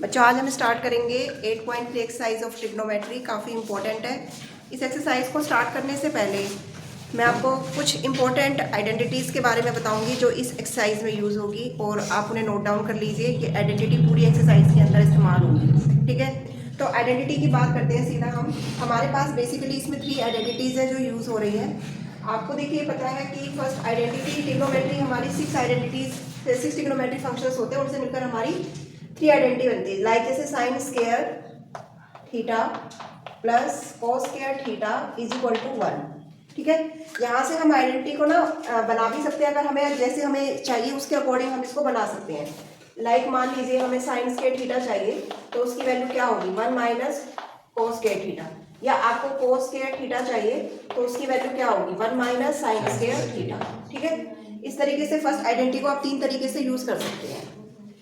बच्चों आज हम स्टार्ट करेंगे 8.3 एक्सरसाइज ऑफ ट्रिग्नोमेट्री। काफ़ी इंपॉर्टेंट है। इस एक्सरसाइज को स्टार्ट करने से पहले मैं आपको कुछ इंपॉर्टेंट आइडेंटिटीज़ के बारे में बताऊंगी जो इस एक्सरसाइज में यूज़ होगी, और आप उन्हें नोट डाउन कर लीजिए। ये आइडेंटिटी पूरी एक्सरसाइज के अंदर इस्तेमाल होगी, ठीक है। तो आइडेंटिटी की बात करते हैं सीधा हम। हमारे पास बेसिकली इसमें 3 आइडेंटिटीज़ है जो यूज़ हो रही है। आपको देखिए पता है कि फर्स्ट आइडेंटिटी ट्रिग्नोमेट्री, हमारी 6 आइडेंटिटीज 6 ट्रिग्नोमेट्री फंक्शंस होते हैं, उनसे मिलकर हमारी 3 आइडेंटिटी बनती है। लाइक जैसे sine square theta plus cos square theta is equal to 1, ठीक है। यहाँ से हम आइडेंटिटी को ना बना भी सकते हैं, अगर हमें जैसे हमें चाहिए उसके अकॉर्डिंग हम इसको बना सकते हैं। लाइक मान लीजिए हमें साइन स्क्वायर थीटा चाहिए, तो उसकी वैल्यू क्या होगी 1 माइनस कॉस स्क्वायर थीटा। या आपको कॉस स्क्वायर थीटा चाहिए तो उसकी वैल्यू क्या होगी 1 माइनस साइन स्क्वायर थीटा, ठीक है। इस तरीके से फर्स्ट आइडेंटिटी को आप 3 तरीके से यूज कर सकते हैं।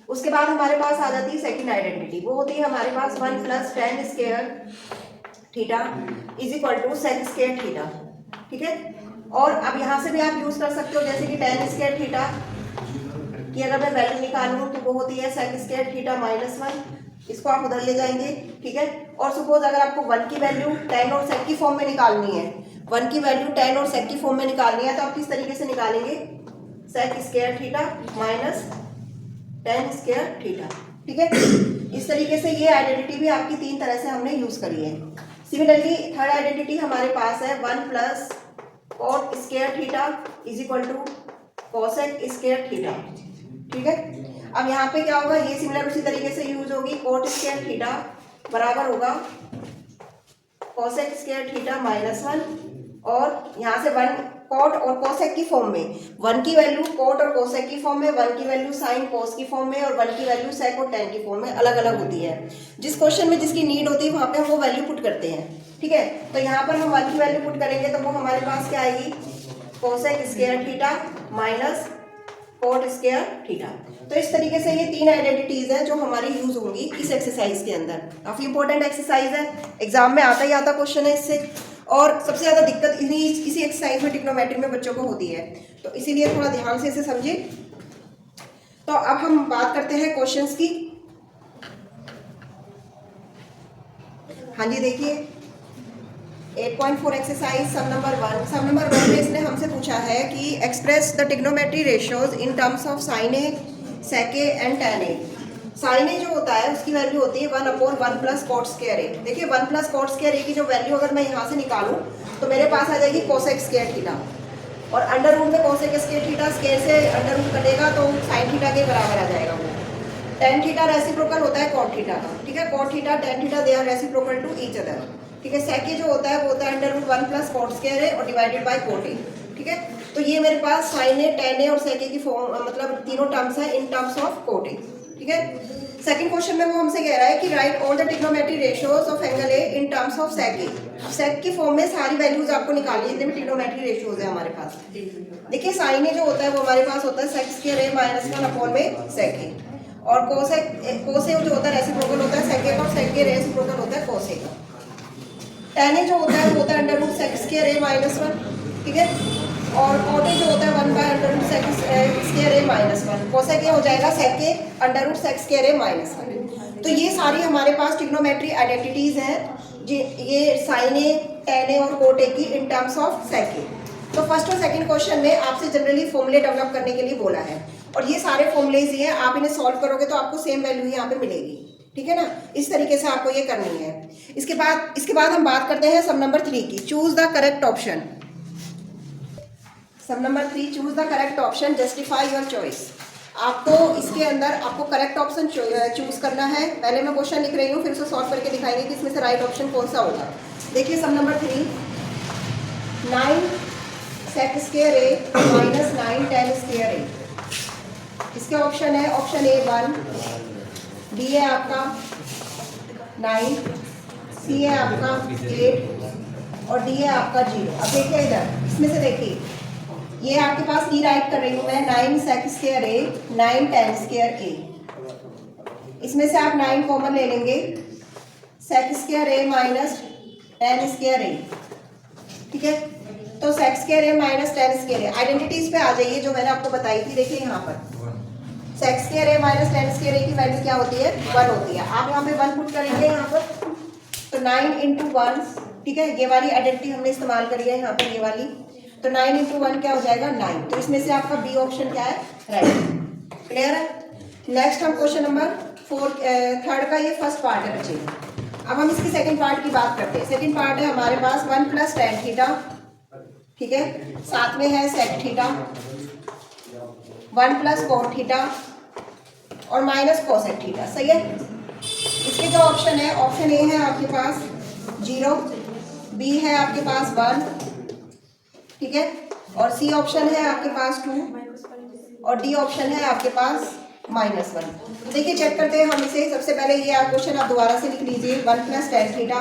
उसके बाद हमारे पास आ जाती है सेकंड आइडेंटिटी, वो होती है हमारे पास 1 plus tan square theta is equal to sec square theta, ठीक है। और अब यहाँ से भी आप यूज कर सकते हो, जैसे कि टेन स्क्वायर थीटा की अगर मैं वैल्यू निकालूं तो वो होती है सेक स्क्वायर थीटा माइनस 1, इसको आप उधर ले जाएंगे, ठीक है। और सपोज अगर आपको 1 की वैल्यू टेन और सेक की फॉर्म में निकालनी है, 1 की वैल्यू टेन और सेक की फॉर्म में निकालनी है, तो आप किस तरीके से निकालेंगे sec square theta minus tan square theta, ठीक है। इस तरीके से ये आइडेंटिटी भी आपकी 3 तरह से हमने यूज करी है। सिमिलरली थर्ड आइडेंटिटी हमारे पास है 1 plus cot square theta is equal to cosec square theta, ठीक है। अब यहाँ पे क्या होगा, ये सिमिलर उसी तरीके से यूज होगी। कॉट स्क्वायर थीटा बराबर होगा कोसेक स्क्वायर थीटा माइनस 1, और यहाँ से 1 कॉट और कोसेक की फॉर्म में, 1 की वैल्यू कॉट और कोसेक की फॉर्म में, 1 की वैल्यू साइन कोस की फॉर्म में, और 1 की वैल्यू सेक और टेन की फॉर्म में अलग अलग होती है। जिस क्वेश्चन में जिसकी नीड होती है वहाँ पे हम वो वैल्यू पुट करते हैं, ठीक है। तो यहाँ पर हम 1 की वैल्यू पुट करेंगे तो वो हमारे पास क्या आएगी cosec square theta minus cot square theta. तो इस तरीके से ये 3 आइडेंटिटीज हैं जो हमारी यूज होंगी इस एक्सरसाइज के अंदर। काफी इंपॉर्टेंट एक्सरसाइज है, एग्जाम में आता ही आता क्वेश्चन है इससे, और सबसे ज्यादा दिक्कत इसी एक्सरसाइज में ट्रिग्नोमेट्री में बच्चों को होती है, तो इसीलिए थोड़ा ध्यान से इसे समझिए। तो अब हम बात करते हैं क्वेश्चंस की। हाँ जी, देखिए 8.4 exercise sum number 1। Sum number 1 में इसने हमसे पूछा है कि express the trigonometry ratios in terms of sine A sec A and tan A. Sine A जो होता है उसकी वैल्यू होती है 1/1 प्लस कॉट स्क्वायर ए। देखिए 1 प्लस कॉट स्क्वायर ए की जो वैल्यू अगर मैं यहाँ से निकालूं तो मेरे पास आ जाएगी कोसेक स्क्वायर थीटा, और अंडर रूट में कोसेक स्क्वायर थीटा स्क्वायर से अंडर रूट कटेगा तो साइन थीटा के बराबर आ जाएगा वो। टेन थीटा रेसिप्रोकल होता है कॉट थीटा का, ठीक है। Cot theta tan theta they are reciprocal to each other, ठीक है। सेक ए जो होता है वो होता है under root 1 plus cot square A और डिवाइडेड बाय कॉट ए, ठीक है। तो ये मेरे पास साइन ए टेन ए और सेक ए की फॉर्म मतलब तीनों टर्म्स है in terms of cot A, ठीक है। सेकंड क्वेश्चन में वो हमसे कह रहा है कि write all the trigonometry ratios of angle A in terms of sec A. Sec की फॉर्म में सारी वैल्यूज आपको निकालनी है, जितने भी ट्रिग्नोमेट्री रेशियोज है हमारे पास। देखिए साइन ए जो होता है वो हमारे पास होता है sec square A minus 1 upon में सेक ए, और कोसेक जो होता है रेसिप्रोकल होता है सेक ए का, और सेक ए रेसिप्रोकल होता है कोस ए का। टेन ए जो होता है वो होता है under root sec square A minus 1, ठीक है। और कॉट ए जो होता है 1 by under root sec square A minus 1। Cosec A हो जाएगा sec A under root sec square A minus 1। तो ये सारी हमारे पास ट्रिग्नोमेट्री आइडेंटिटीज हैं, ये साइन ए टेन ए और कॉट ए की इन टर्म्स ऑफ सेक ए। तो फर्स्ट और सेकंड क्वेश्चन में आपसे जनरली फॉर्मूले डेवलप करने के लिए बोला है, और ये सारे फॉर्मूलेज ही हैं। आप इन्हें सॉल्व करोगे तो आपको सेम वैल्यू यहाँ पे मिलेगी, ठीक है ना। इस तरीके से आपको ये करनी है। इसके बाद हम बात करते हैं सम नंबर 3 की। Choose the correct option. Sum number 3, choose the correct option, justify your choice. आपको इसके अंदर आपको करेक्ट ऑप्शन चूज करना है। पहले मैं क्वेश्चन लिख रही हूँ, फिर उसे सॉल्व करके दिखाएंगे कि इसमें से राइट ऑप्शन कौन सा होगा। देखिए सम number 3, 9 sec square A minus 9 ten square ए। इसके ऑप्शन है ऑप्शन ए 1, बी है आपका 9, सी है आपका 8 और डी है आपका 0। अब देखिए इधर इसमें से देखिए ये आपके पास री राइट कर रही हूँ मैं, 9 सेक स्क्वायर ए 9 टेन स्क्वायर ए। इसमें से आप 9 कॉमन ले लेंगे, सेक square A minus tan square A, ठीक है। तो सेक square A minus tan square A. Identities पे आ जाइए जो मैंने आपको बताई थी। देखिए यहाँ पर सेक square A minus tan square ए की वैल्यू क्या होती है? 1 होती है। आप यहाँ पे 1 पुट करेंगे यहाँ पर, तो 9 इंटू 1, ठीक है, ये वाली आइडेंटिटी हमने इस्तेमाल करी है यहाँ पर, ये वाली। तो 9 इंटू 1 क्या हो जाएगा? 9। तो इसमें से आपका बी ऑप्शन क्या है? राइट। क्लियर है? नेक्स्ट हम क्वेश्चन नंबर 3 का ये फर्स्ट पार्ट है बच्चे। अब हम इसकी सेकंड पार्ट की बात करते हैं। सेकंड पार्ट है हमारे पास 1 प्लस टेन थीटा, ठीक है, साथ में है sec theta, 1 plus cot theta और माइनस कोसेक थीटा। सही है? इसके जो ऑप्शन है, ऑप्शन ए है आपके पास 0, बी है आपके पास 1, ठीक है, और सी ऑप्शन है आपके पास 2 और डी ऑप्शन है आपके पास -1। तो देखिए चेक करते हैं हम इसे। सबसे पहले ये क्वेश्चन आप दोबारा से लिख लीजिए। 1 प्लस टेन थीटा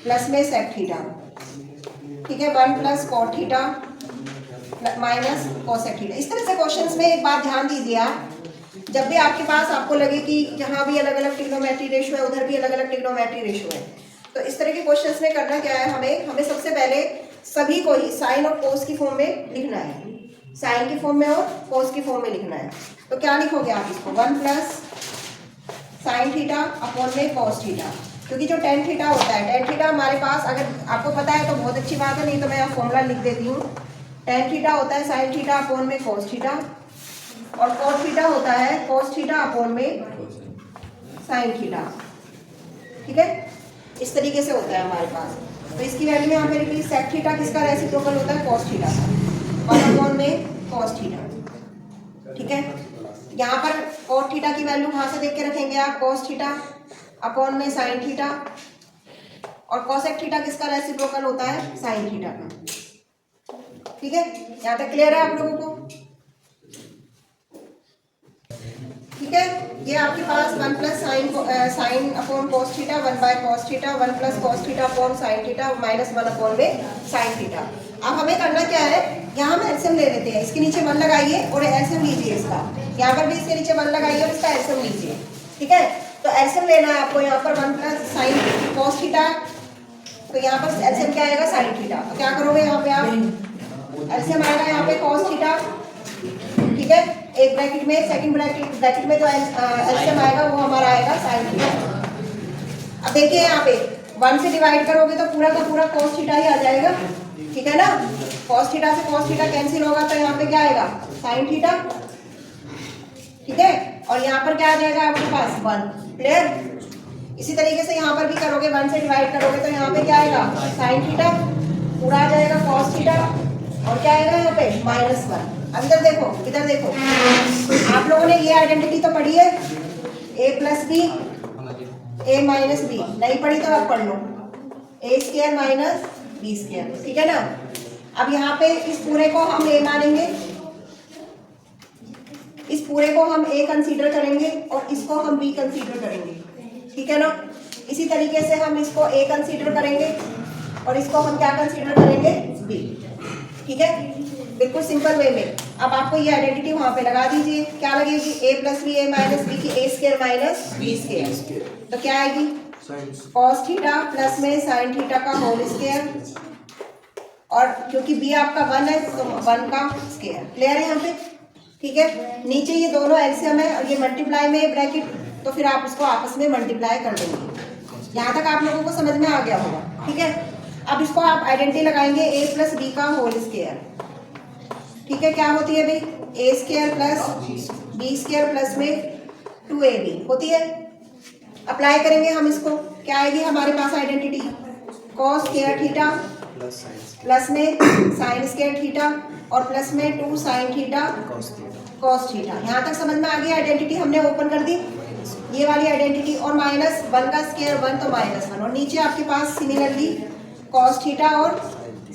प्लस में सेक थीटा, ठीक है, 1 plus cot theta minus cosec theta. इस तरह से क्वेश्चंस में एक बात ध्यान दीजिए आप, जब भी आपके पास आपको लगे कि यहाँ भी अलग अलग ट्रिग्नोमेट्री रेशियो है, उधर भी अलग अलग ट्रिग्नोमेट्री रेशियो है, तो इस तरह के क्वेश्चंस में करना क्या है, हमें सबसे पहले सभी को ही साइन और कोस की फॉर्म में लिखना है। साइन की फॉर्म में और कोस की फॉर्म में लिखना है। तो क्या लिखोगे आप इसको? 1 प्लस साइन थीटा अपॉन में कोस थीटा, क्योंकि जो टेन थीटा होता है, टेन थीटा हमारे पास अगर आपको पता है तो बहुत अच्छी बात है, नहीं तो मैं यहाँ फॉर्मूला लिख देती हूँ। टेन थीटा होता है साइन थीटा अपॉन में कोस थीटा, और कोस थीटा होता है कोस थीटा अपॉन में साइन थीटा, ठीक है, इस तरीके से होता है हमारे पास। तो इसकी वैल्यू यहाँ पे लिखी, सेक थीटा किसका रेसिप्रोकल होता है? कोस थीटा का, 1 अपॉन में कोस थीटा, ठीक है। यहाँ पर कोस थीटा की वैल्यू कहाँ से देख के रखेंगे आप? कोस थीटा अपॉन में साइन थीटा, और कोसेक थीटा किसका रेसिप्रोकल होता है? साइन थीटा का, ठीक है। यहाँ तक क्लियर है आप लोगों को? ठीक है, ये आपके पास 1 plus sine upon cos theta, 1 by cos theta, 1 plus cos theta upon sine theta, -1 upon में साइन थीटा। अब हमें करना क्या है, यहाँ हम एलसीएम ले लेते हैं। इसके नीचे 1 लगाइए और एलसीएम लीजिए इसका। यहाँ पर भी इसके नीचे 1 लगाइए और इसका एलसीएम लीजिए, ठीक है। तो एलसीएम लेना है आपको। यहाँ पर 1 प्लस साइन कोस थीटा, तो यहाँ पर एलसीएम क्या आएगा? Sine theta. तो क्या करोगे यहाँ पे आप? एलसीएम आएगा यहाँ पे कोस थीटा, ठीक है, एक ब्रैकेट में, सेकंड ब्रैकेट में जो एलसीएम आएगा वो हमारा आएगा साइन थीटा। अब देखिए यहाँ पे 1 से डिवाइड करोगे तो पूरा का पूरा कोस थीटा ही आ जाएगा, ठीक है ना। कोस थीटा से कोस थीटा कैंसिल होगा, तो यहाँ पे क्या आएगा? साइन थीटा, ठीक है, और यहाँ पर क्या आ जाएगा आपके पास? 1। क्लियर? इसी तरीके से यहाँ पर भी करोगे, 1 से डिवाइड करोगे तो यहाँ पे क्या आएगा? साइन थीटा, पूरा आ जाएगा कोस थीटा, और क्या आएगा यहाँ पे? -1। अब इधर देखो, इधर देखो, आप लोगों ने ये आइडेंटिटी तो पढ़ी है, a plus B, a minus B. नहीं पढ़ी तो आप पढ़ लो, a square minus B square, ठीक है ना। अब यहाँ पे इस पूरे को हम a मानेंगे, इस पूरे को हम a कंसीडर करेंगे और इसको हम b कंसीडर करेंगे, ठीक है ना। इसी तरीके से हम इसको a कंसीडर करेंगे और इसको हम क्या कंसीडर करेंगे? b, ठीक है, बिल्कुल सिंपल वे में। अब आपको ये आइडेंटिटी वहां पे लगा दीजिए। क्या लगेगी? a plus B, a minus B की a square minus b square, तो क्या आएगी? कॉस थीटा प्लस में साइन थीटा का होल स्क्वायर, और क्योंकि b आपका 1 है तो 1 का स्क्वायर। क्लियर है यहाँ पे? ठीक है, नीचे ये दोनों एलसीएम है और ये मल्टीप्लाई में ब्रैकेट, तो फिर आप इसको आपस में मल्टीप्लाई कर देंगे। यहाँ तक आप लोगों को समझ में आ गया होगा, ठीक है। अब इसको आप आइडेंटिटी लगाएंगे a प्लस बी का होल स्क्वायर, ठीक है, क्या होती है भाई? a square plus b square plus में 2ab होती है। अप्लाई करेंगे हम इसको, क्या आएगी हमारे पास identity? Cos square theta plus में साइन स्क्वायर थीटा और प्लस में 2 साइन थीटा कॉस थीटा। यहाँ तक समझ में आ गई? आइडेंटिटी हमने ओपन कर दी, ये वाली आइडेंटिटी, और -1 का स्क्वायर 1 तो -1, और नीचे आपके पास सिमिलरली कॉस थीटा और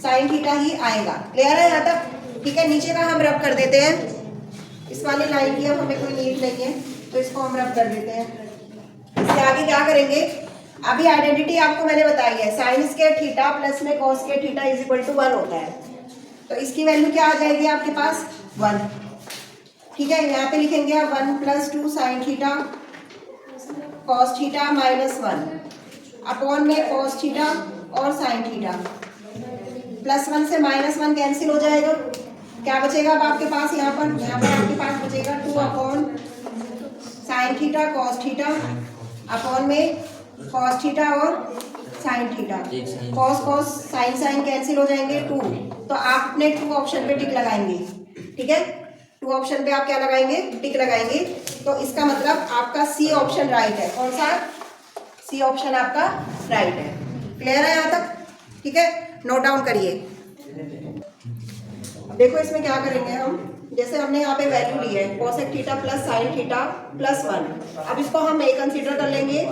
साइन थीटा ही आएगा। क्लियर है यहाँ तक? ठीक है, नीचे का हम रब कर देते हैं। इस वाली लाइन की अब हमें कोई नीड नहीं है, तो इसको हम रब कर देते हैं। इसके आगे क्या करेंगे? अभी आइडेंटिटी आपको मैंने बताई है, साइन स्क्वायर थीटा प्लस में cos square theta is equal to 1 होता है, तो इसकी वैल्यू क्या आ जाएगी आपके पास? 1, ठीक है। यहाँ पे लिखेंगे आप 1 plus 2 sign theta cos theta -1 upon में कॉस थीटा और साइन थीटा, +1 से -1 कैंसिल हो जाएगा, क्या बचेगा अब आपके पास यहाँ पर आपके पास बचेगा 2 upon sine theta cos theta upon में कॉस थीटा और sine theta. Cos cos sine sine cancel हो जाएंगे 2, तो आप अपने 2 ऑप्शन पे टिक लगाएंगे। ठीक है, 2 ऑप्शन पे आप क्या लगाएंगे? टिक लगाएंगे। तो इसका मतलब आपका सी ऑप्शन राइट है। कौन सा? सी ऑप्शन आपका राइट है। क्लियर है यहाँ तक? ठीक है, नोट डाउन करिए। देखो इसमें क्या करेंगे हम, जैसे हमने यहाँ पे वैल्यू ली है cosec theta plus sine theta plus 1। अब इसको हम ए कंसीडर कर लेंगे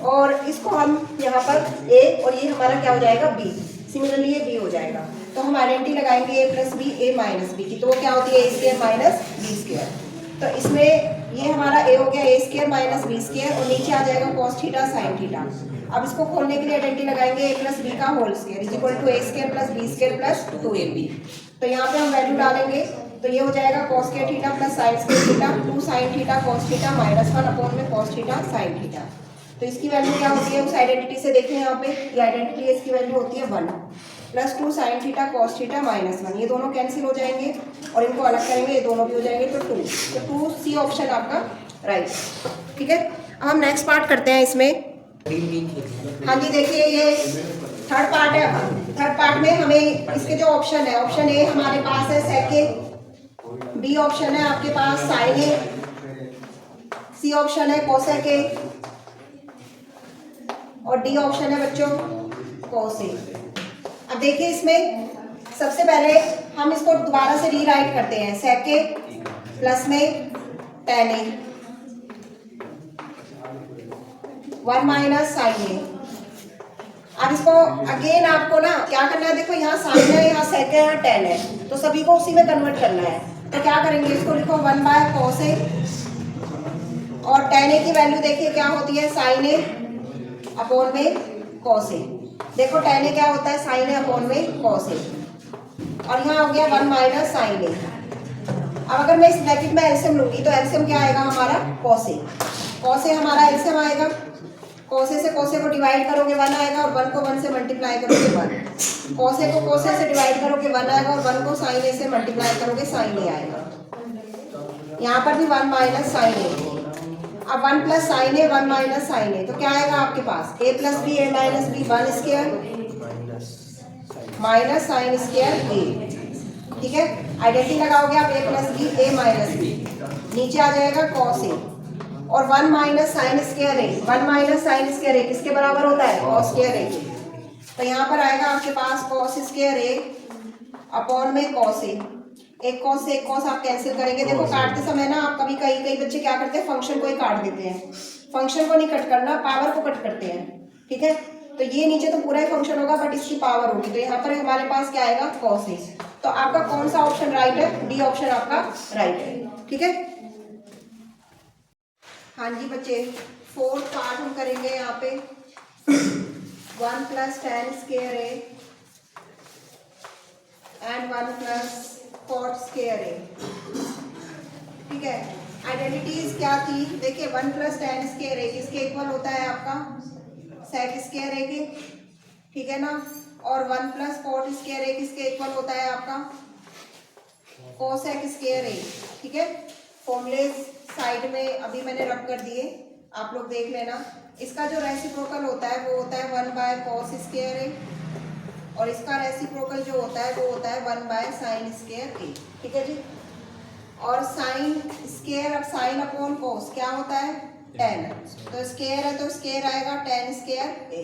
और इसको हम यहाँ पर ए और ये हमारा क्या हो जाएगा? बी। सिमिलरली ये बी हो जाएगा। तो हम आइडेंटिटी लगाएंगे A plus B A minus B की। तो वो क्या होती है? A square minus B square. तो इसमें ये हमारा ए हो गया ए स्क्वायर माइनस बी स्क्वायर और नीचे आ जाएगा कॉस थीटा साइन थीटा। अब इसको खोलने के लिए आइडेंटिटी लगाएंगे ए प्लस बी का whole square is equal to A square plus B square plus 2ab। तो यहाँ पे हम वैल्यू डालेंगे तो ये हो जाएगा cos square theta plus sign square theta 2 sign theta cos theta minus 1 upon में कॉस थीटा साइन थीटा। तो इसकी वैल्यू क्या होती है? उस आइडेंटिटी से देखें यहाँ पे, ये आइडेंटिटी है, इसकी वैल्यू होती है 1 plus 2 sign theta cos theta minus 1। ये दोनों कैंसिल हो जाएंगे और इनको अलग करेंगे, ये दोनों भी हो जाएंगे तो 2। तो 2 सी ऑप्शन आपका राइट। ठीक है, अब हम नेक्स्ट पार्ट करते हैं इसमें। हाँ जी, देखिए ये थर्ड पार्ट है। थर्ड पार्ट में हमें इसके जो ऑप्शन है, ऑप्शन ए हमारे पास है सेक ए, बी ऑप्शन है आपके पास साइन ए, सी ऑप्शन है कोसेक ए और डी ऑप्शन है बच्चों कॉस ए। अब देखिए इसमें सबसे पहले हम इसको दोबारा से रीराइट करते हैं, सेक ए प्लस में tan A 1 minus sine A. अब इसको अगेन आपको ना क्या करना है? देखो यहाँ साइन है, यहाँ सेक है, यहाँ टेन है, तो सभी को उसी में कन्वर्ट करना है। तो क्या करेंगे? इसको लिखो 1 बाय कॉस ए और टेन ए की वैल्यू देखिए क्या होती है? साइन ए अपॉन में कॉस ए। देखो टेन ए क्या होता है? साइन ए अपॉन में कॉस ए। और यहाँ हो गया 1 माइनस साइन ए। अब अगर मैं इस ब्रैकेट में एलसीएम लूंगी तो एलसीएम क्या आएगा हमारा? Cos A. कॉस ए हमारा एलसीएम आएगा, कॉस ए से कॉस ए को डिवाइड करोगे 1 आएगा और 1 को 1 से मल्टीप्लाई करोगे 1। कॉस ए को कॉस ए से डिवाइड करोगे 1 आएगा और 1 को साइन ए से मल्टीप्लाई करोगे साइन ए आएगा। यहाँ पर भी 1 माइनस साइन ए। अब 1 plus sine A 1 minus sine A, तो क्या आएगा आपके पास? A plus B A minus B 1 square minus sine square A. ठीक है, आइडेंटिटी लगाओगे आप A plus B A minus B, नीचे आ जाएगा कॉस ए और 1 minus sine square A. 1 minus sine square A किसके बराबर होता है? Cos square A. तो यहाँ पर आएगा आपके पास कॉस स्क्वायर ए अपॉन में कॉस ए। एक कॉस से एक कॉस आप कैंसिल करेंगे। देखो काटते समय ना आप कई बच्चे क्या करते हैं? फंक्शन को ही काट देते हैं। फंक्शन को नहीं कट करना, पावर को कट करते हैं। ठीक है, तो ये नीचे तो पूरा ही फंक्शन होगा बट इसकी पावर होगी। तो यहाँ पर हमारे पास क्या आएगा? Cos A. तो आपका कौन सा ऑप्शन राइट है? डी ऑप्शन आपका राइट है। ठीक है, हाँ जी बच्चे, फोर्थ पार्ट हम करेंगे यहाँ पे 1 plus tan square A and 1 plus cot square A. ठीक है, आइडेंटिटीज क्या थी? देखिए 1 प्लस टेन स्क्वायर ए किसके इक्वल होता है? आपका सेक स्क्वायर ए के। ठीक है ना, और 1 प्लस कॉट स्क्वायर ए किसके इक्वल होता है? आपका कोसेक स्क्वायर ए। ठीक है, फॉर्मूले साइड में अभी मैंने रब कर दिए, आप लोग देख लेना। इसका जो रेसिप्रोकल होता है वो होता है 1 बाय कॉस स्क्वायर ए और इसका रेसिप्रोकल जो होता है वो होता है 1 बाय साइन स्क्वायर ए। ठीक है जी, और साइन स्क्वायर अब साइन अपॉन कॉस क्या होता है? टेन। तो स्क्वायर है तो स्क्वायर आएगा टेन स्क्वायर ए।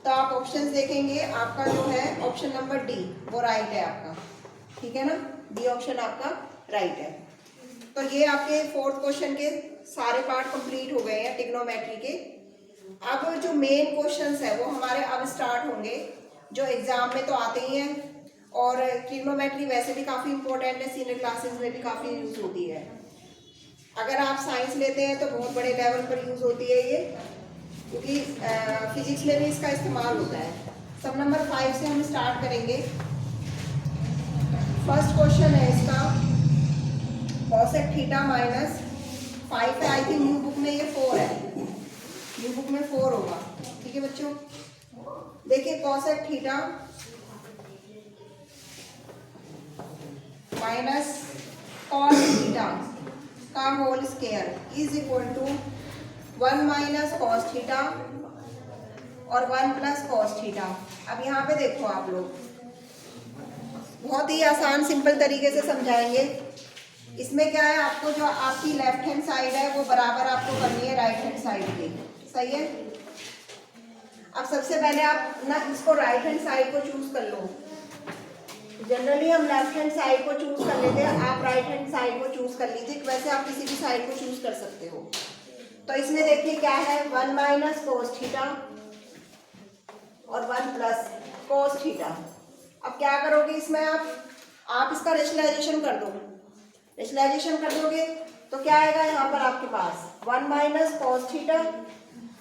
तो आप ऑप्शंस देखेंगे, आपका जो है ऑप्शन नंबर डी वो राइट है आपका। ठीक है ना, डी ऑप्शन आपका राइट है। तो ये आपके फोर्थ क्वेश्चन के सारे पार्ट कंप्लीट हो गए हैं ट्रिग्नोमेट्री के। अब जो मेन क्वेश्चंस है वो हमारे अब स्टार्ट होंगे, जो एग्जाम में तो आते ही हैं और ट्रिग्नोमेट्री वैसे भी काफ़ी इंपॉर्टेंट है, सीनियर क्लासेस में भी काफ़ी यूज होती है। अगर आप साइंस लेते हैं तो बहुत बड़े लेवल पर यूज होती है ये, क्योंकि फिजिक्स में भी इसका इस्तेमाल होता है। सब नंबर 5 से हम स्टार्ट करेंगे। फर्स्ट क्वेश्चन है इसका कॉसेक थीटा माइनस 5 है। आई थिंक न्यू बुक में ये 4 है, न्यू बुक में 4 होगा। ठीक है बच्चों, देखिए cosec theta minus cos theta का whole square is equal to 1 minus cos theta और 1 प्लस कॉस थीटा। अब यहाँ पे देखो आप लोग, बहुत ही आसान सिंपल तरीके से समझाएंगे। इसमें क्या है, आपको जो आपकी लेफ्ट हैंड साइड है वो बराबर आपको करनी है राइट हैंड साइड की, सही है। अब सबसे पहले आप ना इसको राइट हैंड साइड को चूज कर लो। जनरली हम लेफ्ट हैंड साइड को चूज कर लेते हैं, आप राइट हैंड साइड को चूज कर लीजिए। वैसे आप किसी भी साइड को चूज कर सकते हो। तो इसमें देखिए क्या है, 1 माइनस कोस थीटा और 1 प्लस कोस थीटा। अब क्या करोगे इसमें, आप इसका रेशनलाइजेशन कर दो। रेशनलाइजेशन कर दोगे तो क्या आएगा यहाँ पर आपके पास 1 माइनस कॉस थीटा।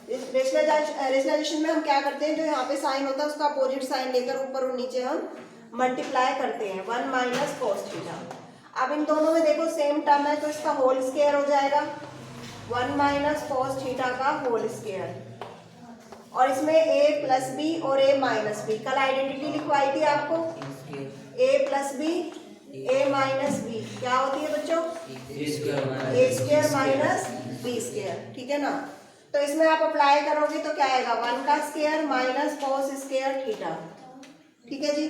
रेशनलाइजेशन में हम क्या करते हैं, जो यहाँ पे साइन होता है उसका अपोजिट साइन लेकर ऊपर और नीचे हम मल्टीप्लाई करते हैं। 1 माइनस कॉस थीटा। अब इन दोनों में देखो सेम टर्म है तो इसका होल स्क्वायर हो जाएगा 1 माइनस कॉस थीटा का होल स्क्वायर। और इसमें a प्लस बी और a माइनस बी, कल आइडेंटिटी लिखवाई थी आपको, a plus B a minus B क्या होती है बच्चों, a square minus B square, ठीक है ना। तो इसमें आप अप्लाई करोगे तो क्या आएगा, 1 का square minus cos square theta, ठीक है जी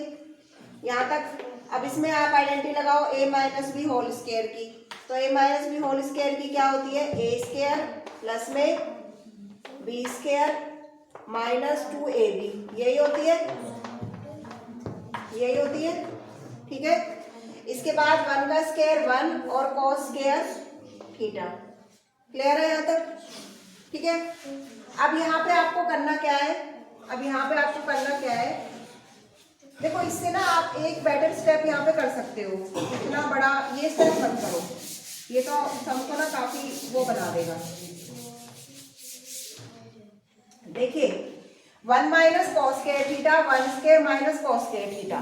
यहाँ तक। अब इसमें आप आइडेंटिटी लगाओ a minus B whole square की, तो a minus B whole square की क्या होती है, a स्क्वायर प्लस में बी स्क्वायर माइनस 2ab, यही होती है, यही होती है, ठीक है। इसके बाद 1 का स्क्वायर 1 और कॉस स्क्वायर थीटा, क्लियर है यहाँ तक, ठीक है। अब यहाँ पे आपको करना क्या है, अब यहाँ पे आपको करना क्या है, देखो इससे ना आप एक बेटर स्टेप यहाँ पे कर सकते हो। इतना बड़ा ये स्टेप मत करो, ये तो हमको ना काफी वो बना देगा। देखिए 1 minus cos square theta 1 square minus cos square theta,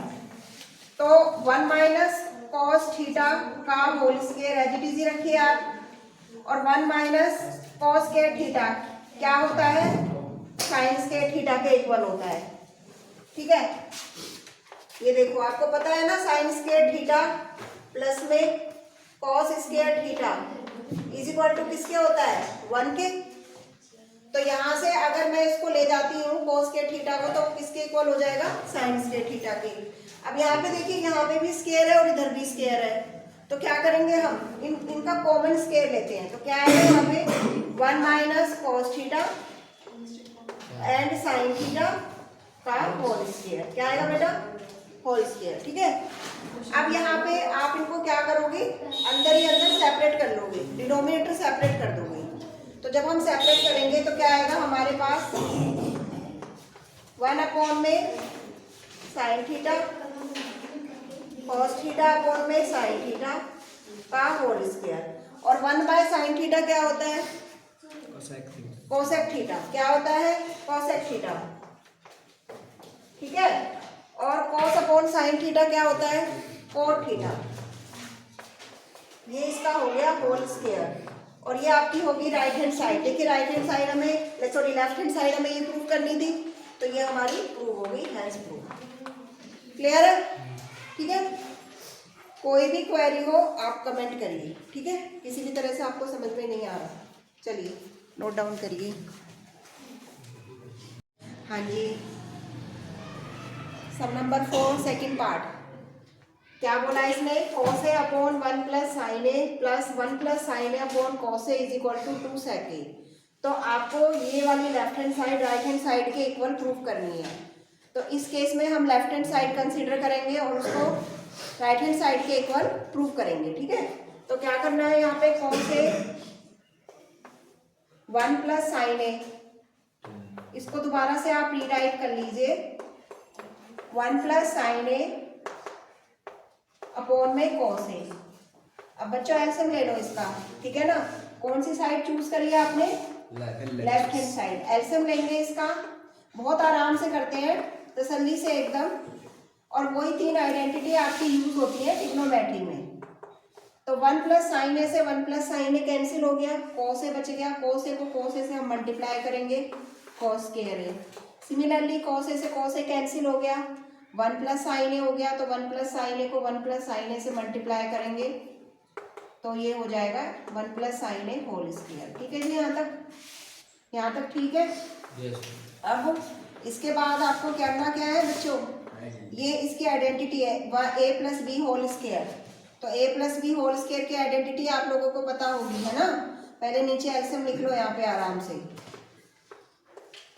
तो 1 माइनस कॉस थीटा का whole square as it is रखिए आप, और 1 माइनस कॉस स्क्वायर थीटा क्या होता है, साइन स्क्वायर थीटा के इक्वल होता है, ठीक है। ये देखो आपको पता है ना, साइन स्क्वायर थीटा प्लस में cos square theta is equal to किसके होता है, 1 के। तो यहाँ से अगर मैं इसको ले जाती हूँ कॉस स्क्वायर थीटा को, तो किसके इक्वल हो जाएगा, साइन स्क्वायर थीटा के। अब यहाँ पे देखिए, यहाँ पे भी स्क्वायर है और इधर भी स्क्वायर है, तो क्या करेंगे हम इनका कॉमन स्क्वायर लेते हैं। तो क्या आएगा यहाँ पे 1 minus cos theta and sign theta का होल स्क्वायर, क्या आएगा बेटा, होल स्क्वायर, ठीक है। अब यहाँ पे आप इनको क्या करोगे, अंदर ही अंदर सेपरेट कर लोगे, डिनोमिनेटर सेपरेट कर दोगे। तो जब हम सेपरेट करेंगे तो क्या आएगा हमारे पास 1 अपॉन में sine theta cos theta upon में साइन थीटा का होल स्क्वायर, और 1 बाय साइन थीटा क्या होता है, कोसेक थीटा, क्या होता है, कोसेक थीटा, ठीक है। और कॉस अपॉन साइन थीटा क्या होता है, कोट थीटा। ये इसका हो गया होल स्क्वायर, और ये आपकी होगी राइट हैंड साइड। देखिए राइट हैंड साइड हमें, सॉरी लेफ्ट हैंड साइड हमें ये प्रूव करनी थी, तो ये हमारी प्रूव हो गई, हैंस प्रूव, क्लियर है, ठीक है। कोई भी क्वेरी हो आप कमेंट करिए, ठीक है। किसी भी तरह से आपको समझ में नहीं आ रहा, चलिए नोट डाउन करिए। हाँ जी, सम नंबर 4 सेकंड पार्ट, क्या बोला इसने, cos A upon 1 plus sine A plus 1 plus sine A upon cos A is equal to 2 sec A. तो आपको ये वाली left hand side right hand side के इक्वल प्रूफ करनी है। तो इस केस में हम लेफ्ट हैंड साइड कंसीडर करेंगे और उसको राइट हैंड साइड के इक्वल प्रूफ करेंगे, ठीक है। तो क्या करना है यहाँ पे, कॉस ए 1 प्लस साइन ए, इसको दोबारा से आप रीराइट कर लीजिए, 1 प्लस साइन ए अपॉन में कॉस ए। अब बच्चों एलसीएम ले लो इसका, ठीक है ना। कौन सी साइड चूज करी है आपने, लेफ्ट हैंड साइड। एलसीएम लेंगे इसका, बहुत आराम से करते हैं, तसल्ली से एकदम, और वही 3 आइडेंटिटी आपकी यूज होती है ट्रिग्नोमेट्री में। तो 1 प्लस साइन ए से 1 प्लस साइन ए कैंसिल हो गया, कॉस ए बच गया, कॉस ए को कॉस ए से हम मल्टीप्लाई करेंगे, cos square A. Similarly cos A से कॉस ए कैंसिल हो गया, 1 प्लस साइन ए हो गया, तो 1 प्लस साइन ए को 1 प्लस साइन ए से मल्टीप्लाई करेंगे तो ये हो जाएगा 1 प्लस साइन ए होल स्क्वायर। ठीक है जी, यहाँ तक ठीक है। अब इसके बाद आपको करना क्या है बच्चों, ये इसकी आइडेंटिटी है ए प्लस बी होल स्क्वायर। तो ए प्लस बी होल स्क्वायर की आइडेंटिटी आप लोगों को पता होगी, है ना। पहले नीचे एलसीएम लिख लो यहाँ पे आराम से।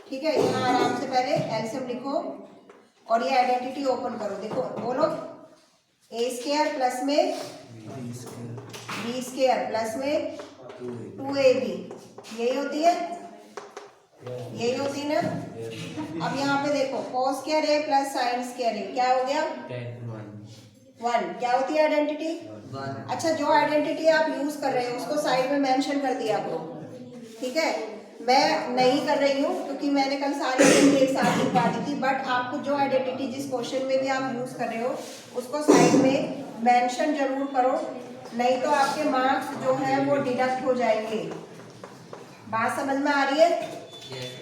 ठीक है, यहाँ आराम से पहले एलसीएम लिखो और ये आइडेंटिटी ओपन करो। देखो बोलो, ए स्क्वायर प्लस में बी स्क्वायर प्लस में 2ab, यही होती है, यही होती है ना। अब यहाँ पे देखो cos square A plus sign square ए, क्या हो गया 1। क्या होती है आइडेंटिटी 1। अच्छा, जो आइडेंटिटी आप यूज कर रहे हो उसको साइड में मेंशन कर दिया करो। ठीक है, मैं नहीं कर रही हूँ क्योंकि मैंने कल सारी एक साथ लिखवा दी थी, बट आपको जो आइडेंटिटी जिस क्वेश्चन में भी आप यूज कर रहे हो उसको साइड में मेंशन जरूर करो, नहीं तो आपके मार्क्स जो है वो डिडक्ट हो जाएंगे। बात समझ में आ रही है?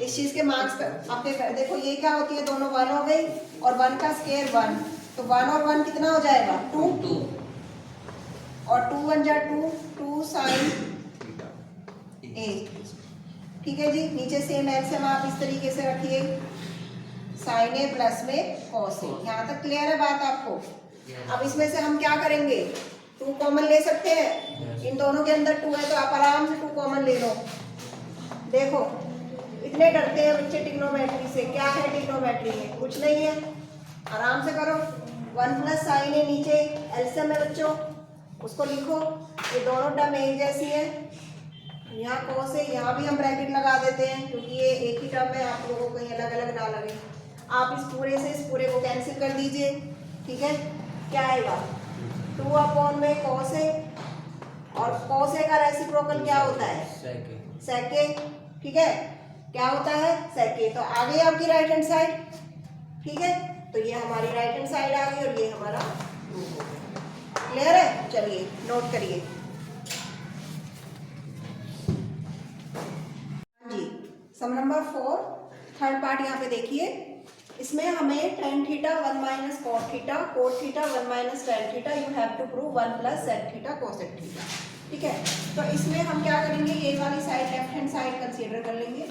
इस चीज के मार्क्स आपके देखो, ये क्या होती है, दोनों 1 हो गई और 1 का स्क्वायर 1, तो 1 और 1 कितना हो जाएगा 2 और 2 1 जा 2 साइन ए। ठीक है जी, नीचे सेम एलसीएम आप इस तरीके से रखिए, साइन ए प्लस में कॉस ए। यहाँ तक क्लियर है बात आपको? अब इसमें से हम क्या करेंगे, 2 कॉमन ले सकते हैं। इन दोनों के अंदर 2 है तो आप आराम से 2 कॉमन ले लो। देखो इतने डरते हैं बच्चे ट्रिग्नोमेट्री से, क्या है ट्रिग्नोमेट्री में, कुछ नहीं है, आराम से करो। 1 प्लस साइन ए नीचे एलसीएम है बच्चों, उसको लिखो। ये दोनों टर्म एक जैसी है, यहाँ कॉस है, यहाँ भी हम ब्रैकेट लगा देते हैं क्योंकि ये एक ही टर्म है, आप लोगों को कहीं अलग अलग ना लगे। आप इस पूरे से इस पूरे को कैंसिल कर दीजिए। ठीक है, क्या आएगा 2 अपॉन में कॉस है, और कॉस ए का रेसिप्रोकल क्या होता है सेके। ठीक है, क्या होता है सेके। तो आ गई आपकी राइट हैंड साइड। ठीक है, तो ये हमारी राइट हैंड साइड आ गई और ये हमारा प्रूफ हो गया। क्लियर है? चलिए नोट करिए जी। सम नंबर 4 थर्ड पार्ट यहाँ पे देखिए, इसमें हमें tan theta 1 minus cot theta 1 minus tan theta, you have to prove 1 plus sec theta cosec theta. ठीक है, तो इसमें हम क्या करेंगे, ये वाली side left hand side consider कर लेंगे।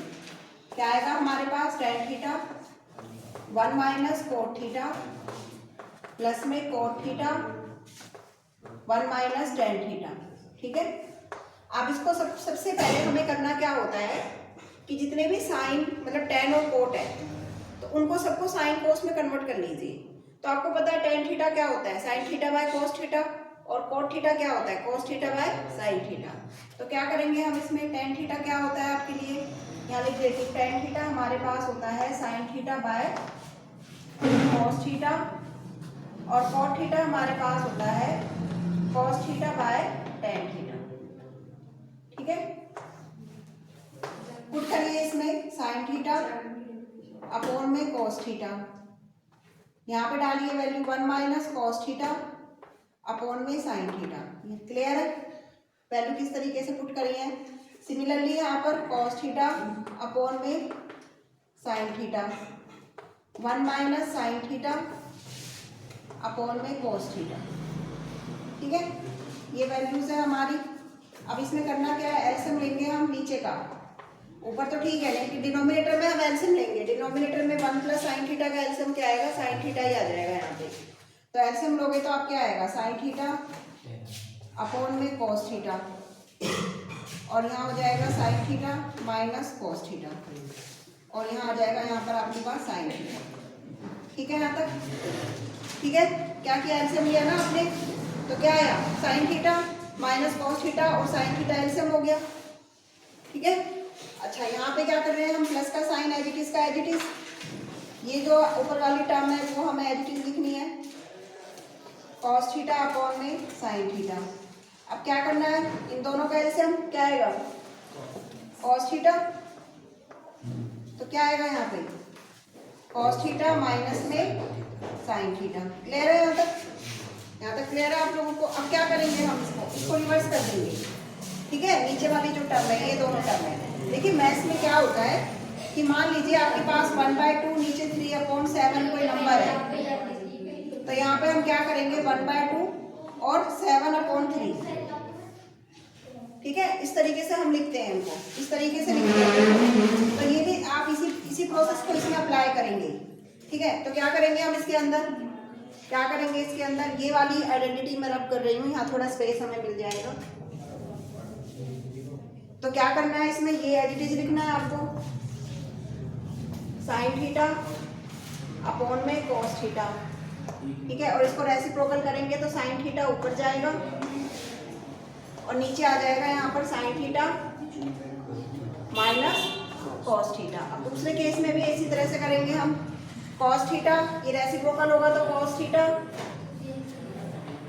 क्या आएगा हमारे पास tan theta 1 minus cot theta plus में cot theta 1 minus tan theta. ठीक है, अब इसको सबसे पहले हमें करना क्या होता है कि जितने भी साइन मतलब tan और cot है तो उनको सबको साइन कोस में कन्वर्ट कर लीजिए। तो आपको पता है tan थीटा क्या होता है sine theta by cos theta, और cot थीटा क्या होता है cos theta by sine theta. तो क्या करेंगे हम इसमें, tan थीटा क्या होता है आपके लिए, यहाँ लिख देती हूँ। tan थीटा हमारे पास होता है sine theta by cos theta, और cot थीटा हमारे पास होता है cos theta by tan theta. ठीक है, पुट करिए इसमें साइन थीटा अपॉन में cos थीटा, यहाँ पे डालिए value 1 minus cos theta upon में साइन थीटा। ये क्लियर है? वैल्यू किस तरीके से पुट करी है। सिमिलरली यहाँ पर cos थीटा अपॉन में sine theta, 1 minus sine theta upon में cos थीटा। ठीक है, ये वैल्यूज है हमारी। अब इसमें करना क्या है, एलसीएम लेंगे हम नीचे का, ऊपर तो ठीक है लेकिन डिनोमिनेटर में हम एलसीएम लेंगे। डिनोमिनेटर में 1 प्लस साइन थीटा का एलसीएम क्या आएगा, साइन थीटा ही आ जाएगा यहाँ पे। तो एलसीएम लोगे तो आप क्या आएगा, साइन थीटा अपॉन में cos थीटा, और यहाँ हो जाएगा sign theta minus cos theta, और यहाँ आ जाएगा यहाँ पर आपके पास साइन थीटा। ठीक है यहाँ तक? ठीक है, क्या किया एलसीएम लिया ना आपने, तो क्या आया sign theta minus cos theta और साइन थीटा एलसीएम हो गया। ठीक है, अच्छा यहाँ पे क्या कर रहे हैं हम, प्लस का साइन एज इट इज का एज इट इज, ये जो ऊपर वाली टर्म है वो हमें एज इट इज लिखनी है, cos थीटा अपॉन में साइन थीटा। अब क्या करना है, इन दोनों का एलसीएम क्या आएगा cos थीटा, तो क्या आएगा यहाँ पे cos थीटा माइनस में साइन थीटा। क्लियर है यहाँ तक? यहाँ तक क्लियर है आप लोगों को? अब क्या करेंगे हम, इसको रिवर्स कर देंगे। ठीक है, नीचे वाली जो टर्म है ये दोनों टर्म है। देखिए मैथ्स में क्या होता है कि मान लीजिए आपके पास 1/2 नीचे 3/7 कोई नंबर है, तो यहाँ पे हम क्या करेंगे 1/2 और 7/3, ठीक है। इस तरीके से हम लिखते हैं इनको, इस तरीके से लिखते हैं। तो ये भी आप इसी प्रोसेस को इसमें अप्लाई करेंगे, ठीक है। तो क्या करेंगे हम इसके अंदर, क्या करेंगे इसके अंदर, ये वाली आइडेंटिटी मैं रब कर रही हूँ, यहाँ थोड़ा स्पेस हमें मिल जाएगा। तो क्या करना है इसमें, ये एज इट इज लिखना है आपको, साइन थीटा अपॉन में कॉस थीटा, ठीक है। और इसको रेसिप्रोकल करेंगे तो साइन थीटा ऊपर जाएगा और नीचे आ जाएगा यहाँ पर sign theta minus cos theta. अब दूसरे केस में भी इसी तरह से करेंगे हम, कॉस थीटा ये रेसिप्रोकल होगा तो कॉस थीटा,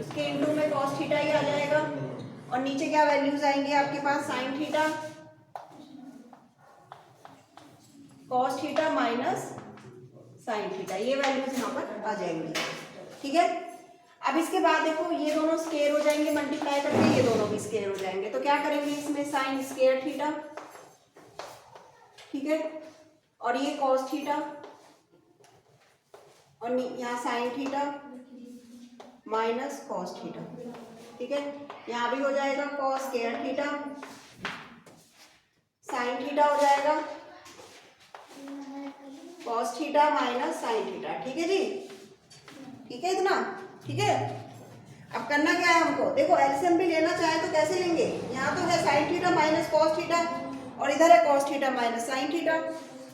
उसके इनटू में कॉस थीटा ही आ जाएगा और नीचे क्या वैल्यूज आएंगे आपके पास, sine theta cos theta minus sine theta, ये वैल्यूज यहाँ पर आ जाएंगी, ठीक है। अब इसके बाद देखो ये दोनों स्क्वायर हो जाएंगे, मल्टीप्लाई करके ये दोनों भी स्क्वायर हो जाएंगे। तो क्या करेंगे इसमें, साइन स्क्वायर थीटा, ठीक है, और ये कॉस थीटा और यहाँ sign theta minus cos theta, ठीक है। यहाँ भी हो जाएगा cos square theta, sine theta हो जाएगा cos theta minus sine theta, ठीक है जी, ठीक है इतना, ठीक है। अब करना क्या है हमको, देखो एलसीएम भी लेना चाहे तो कैसे लेंगे, यहाँ तो है sign theta minus cos theta और इधर है cos theta minus sine theta.